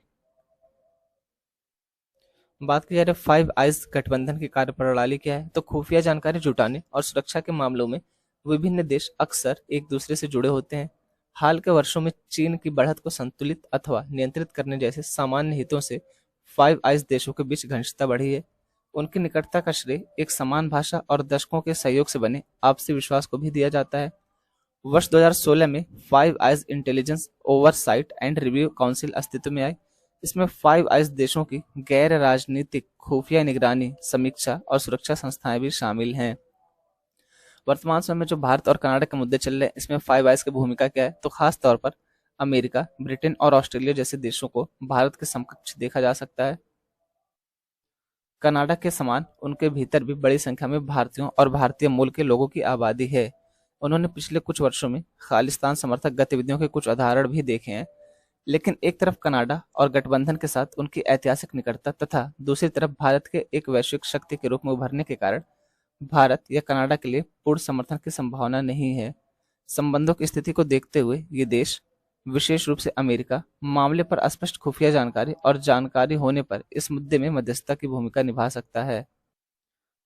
बात की जा रही है फाइव आइज गठबंधन की कार्यप्रणाली क्या है, तो खुफिया जानकारी जुटाने और सुरक्षा के मामलों में विभिन्न देश अक्सर एक दूसरे से जुड़े होते हैं। हाल के वर्षों में चीन की बढ़त को संतुलित अथवा नियंत्रित करने जैसे सामान्य हितों से फाइव आइज देशों के बीच घनिष्ठता बढ़ी है। उनकी निकटता का श्रेय एक समान भाषा और दशकों के सहयोग से बने आपसी विश्वास को भी दिया जाता है। वर्ष 2016 में five eyes intelligence oversight and review council अस्तित्व में आई। इसमें फाइव आइज देशों की गैर राजनीतिक खुफिया निगरानी, समीक्षा और सुरक्षा संस्थाएं भी शामिल हैं। वर्तमान समय में जो भारत और कनाडा के मुद्दे चल रहे हैं, इसमें फाइव आइज की भूमिका क्या है, तो खास तौर पर अमेरिका, ब्रिटेन और ऑस्ट्रेलिया जैसे देशों को भारत के समकक्ष देखा जा सकता है। कनाडा के समान उनके भीतर भी बड़ी संख्या में भारतीयों और भारतीय मूल के लोगों की आबादी है। उन्होंने पिछले कुछ वर्षों में खालिस्तान समर्थक गतिविधियों के कुछ उदाहरण भी देखे हैं। लेकिन एक तरफ कनाडा और गठबंधन के साथ उनकी ऐतिहासिक निकटता तथा दूसरी तरफ भारत के एक वैश्विक शक्ति के रूप में उभरने के कारण भारत या कनाडा के लिए पूर्ण समर्थन की संभावना नहीं है। संबंधों की स्थिति को देखते हुए ये देश, विशेष रूप से अमेरिका, मामले पर अस्पष्ट खुफिया जानकारी और जानकारी होने पर इस मुद्दे में मध्यस्थता की भूमिका निभा सकता है।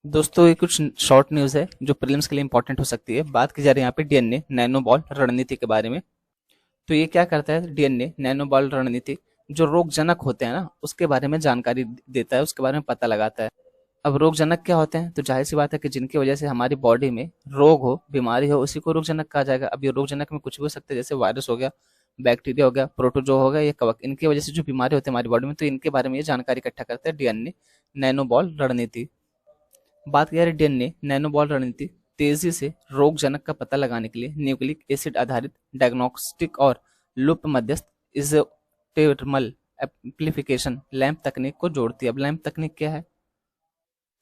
दोस्तों, ये कुछ शॉर्ट न्यूज है जो प्रीलिम्स के लिए इंपॉर्टेंट हो सकती है। बात की जा रही है यहाँ पे डीएनए नैनोबॉल रणनीति के बारे में। तो ये क्या करता है, डीएनए नैनोबॉल रणनीति जो रोगजनक होते हैं ना, उसके बारे में जानकारी देता है, उसके बारे में पता लगाता है। अब रोगजनक क्या होते हैं, तो जाहिर सी बात है कि जिनकी वजह से हमारी बॉडी में रोग हो, बीमारी हो, उसी को रोगजनक कहा जाएगा। अब ये रोगजनक में कुछ भी हो सकता है, जैसे वायरस हो गया, बैक्टीरिया हो गया, प्रोटोजो हो गया, ये कवक, इनकी वजह से जो बीमारी होती है हमारी बॉडी में, तो इनके बारे में ये जानकारी इकट्ठा करता है डीएनए नैनोबॉल रणनीति। बात की जा रही है डीएनए नैनोबॉल रणनीति तेजी से रोगजनक का पता लगाने के लिए न्यूक्लिक एसिड आधारित डायग्नोस्टिक और लूप मध्यस्थ इजोटेर्मल एम्प्लीफिकेशन लैंप तकनीक को जोड़ती है। अब लैंप तकनीक क्या है,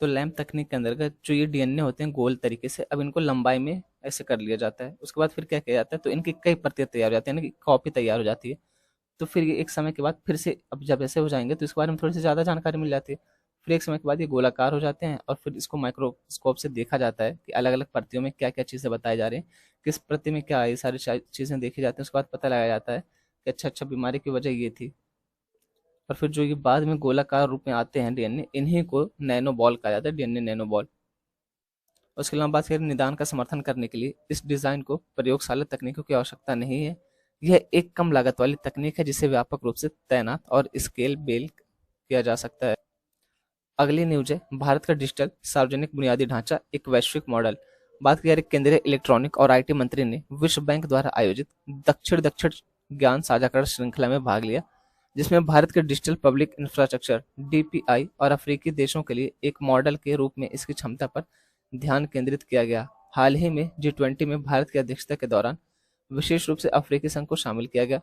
तो लैंप तकनीक के अंतर्गत जो ये डीएनए होते हैं गोल तरीके से, अब इनको लंबाई में ऐसे कर लिया जाता है। उसके बाद फिर क्या किया जाता है, तो इनकी कई प्रतियां तैयार हो जाती है, यानी कि कॉपी तैयार हो जाती है। तो फिर ये एक समय के बाद फिर से, अब जब ऐसे हो जाएंगे तो इसके बारे में थोड़ी सी ज़्यादा जानकारी मिल जाती है। फिर एक समय के बाद ये गोलाकार हो जाते हैं और फिर इसको माइक्रोस्कोप से देखा जाता है कि अलग अलग प्रतियों में क्या क्या चीज़ें बताई जा रही हैं, किस प्रति में क्या, ये सारी चीज़ें देखी जाती हैं। उसके बाद पता लगाया जाता है कि अच्छा बीमारी की वजह ये थी। और फिर जो ये बाद में गोलाकार रूप में आते हैं डीएनए, इन्हीं को नैनो बॉल कहा जाता है, डीएनए नैनो बॉल। उसके अलावा बात करें निदान का समर्थन करने के लिए इस डिज़ाइन को प्रयोगशाला तकनीकों की आवश्यकता नहीं है। यह एक कम लागत वाली तकनीक है जिसे व्यापक रूप से तैनात और स्केल बेल किया जा सकता है। अगली न्यूज है भारत का डिजिटल सार्वजनिक बुनियादी ढांचा एक वैश्विक मॉडल। बात की जा रही केंद्रीय इलेक्ट्रॉनिक और आईटी मंत्री ने विश्व बैंक द्वारा आयोजित दक्षिण दक्षिण ज्ञान साझाकरण श्रृंखला में भाग लिया, जिसमें भारत के डिजिटल पब्लिक इंफ्रास्ट्रक्चर डीपीआई और अफ्रीकी देशों के लिए एक मॉडल के रूप में इसकी क्षमता पर ध्यान केंद्रित किया गया। हाल ही में G20 में भारत की अध्यक्षता के दौरान विशेष रूप से अफ्रीकी संघ को शामिल किया गया।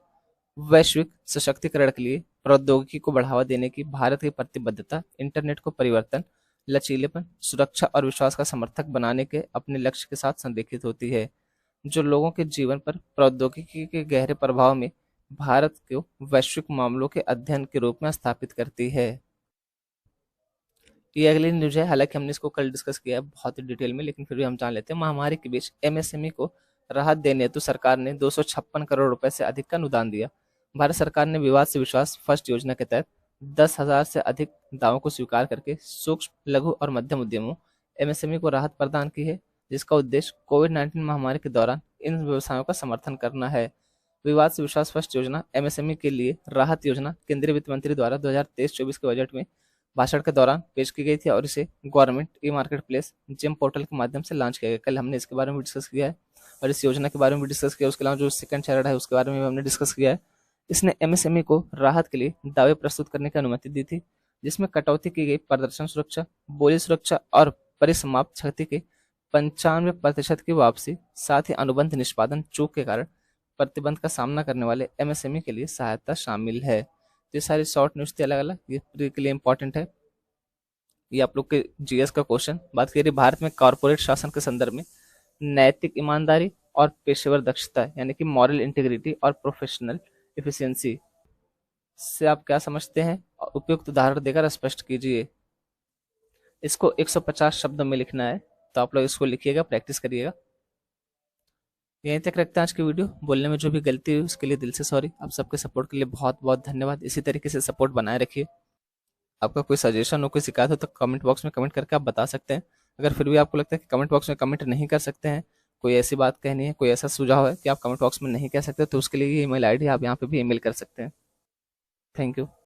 वैश्विक सशक्तिकरण के लिए प्रौद्योगिकी को बढ़ावा देने की भारत की प्रतिबद्धता इंटरनेट को परिवर्तन, लचीलेपन, सुरक्षा और विश्वास का समर्थक बनाने के अपने लक्ष्य के साथ संरेखित होती है, जो लोगों के जीवन पर प्रौद्योगिकी के गहरे प्रभाव में भारत को वैश्विक मामलों के अध्ययन के रूप में स्थापित करती है। ये अगली न्यूज है, हालांकि हमने इसको कल डिस्कस किया है बहुत ही डिटेल में, लेकिन फिर भी हम जान लेते हैं। महामारी के बीच एमएसएमई को राहत देने हेतु सरकार ने 256 करोड़ रुपए से अधिक का अनुदान दिया। भारत सरकार ने विवाद से विश्वास फर्स्ट योजना के तहत 10,000 से अधिक दावों को स्वीकार करके सूक्ष्म, लघु और मध्यम उद्यमों एमएसएमई को राहत प्रदान की है, जिसका उद्देश्य कोविड-19 महामारी के दौरान इन व्यवसायों का समर्थन करना है। विवाद से विश्वास फर्स्ट योजना एमएसएमई के लिए राहत योजना केंद्रीय वित्त मंत्री द्वारा 2023-24 के बजट में भाषण के दौरान पेश की गई थी और इसे government e market place GeM portal के माध्यम से लॉन्च किया गया। कल हमने इसके बारे में डिस्कस किया है और इस योजना के बारे में भी डिस्कस किया। उसके अलावा जो सेकंड चैनल है उसके बारे में भी हमने डिस्कस किया है। इसने एमएसएमई को राहत के लिए दावे प्रस्तुत करने की अनुमति दी थी, जिसमें कटौती की गई प्रदर्शन सुरक्षा, बोली सुरक्षा और परिसमाप्त क्षति के 95% की वापसी, साथ ही अनुबंध निष्पादन चूक के कारण प्रतिबंध का सामना करने वाले एमएसएमई के लिए सहायता शामिल है। तो ये सारी शॉर्ट न्यूज थी अलग अलग, ये प्री के लिए इंपॉर्टेंट है। ये आप लोग के जीएस का क्वेश्चन। बात करिए भारत में कॉर्पोरेट शासन के संदर्भ में नैतिक ईमानदारी और पेशेवर दक्षता यानी कि मॉरल इंटीग्रिटी और प्रोफेशनल एफिशिएंसी से आप क्या समझते हैं? उपयुक्त उदाहरण देकर स्पष्ट कीजिए। इसको 150 शब्दों में लिखना है, तो आप लोग इसको लिखिएगा, प्रैक्टिस करिएगा। यहीं तक रखते हैं आज की वीडियो। बोलने में जो भी गलती हुई उसके लिए दिल से सॉरी। आप सबके सपोर्ट के लिए बहुत बहुत धन्यवाद। इसी तरीके से सपोर्ट बनाए रखिए। आपका कोई सजेशन हो, कोई शिकायत हो तो कमेंट बॉक्स में कमेंट करके आप बता सकते हैं। अगर फिर भी आपको लगता है कि कमेंट बॉक्स में कमेंट नहीं कर सकते हैं, कोई ऐसी बात कहनी है, कोई ऐसा सुझाव है कि आप कमेंट बॉक्स में नहीं कह सकते, तो उसके लिए ईमेल आईडी आप यहाँ पे भी ईमेल कर सकते हैं। Thank you.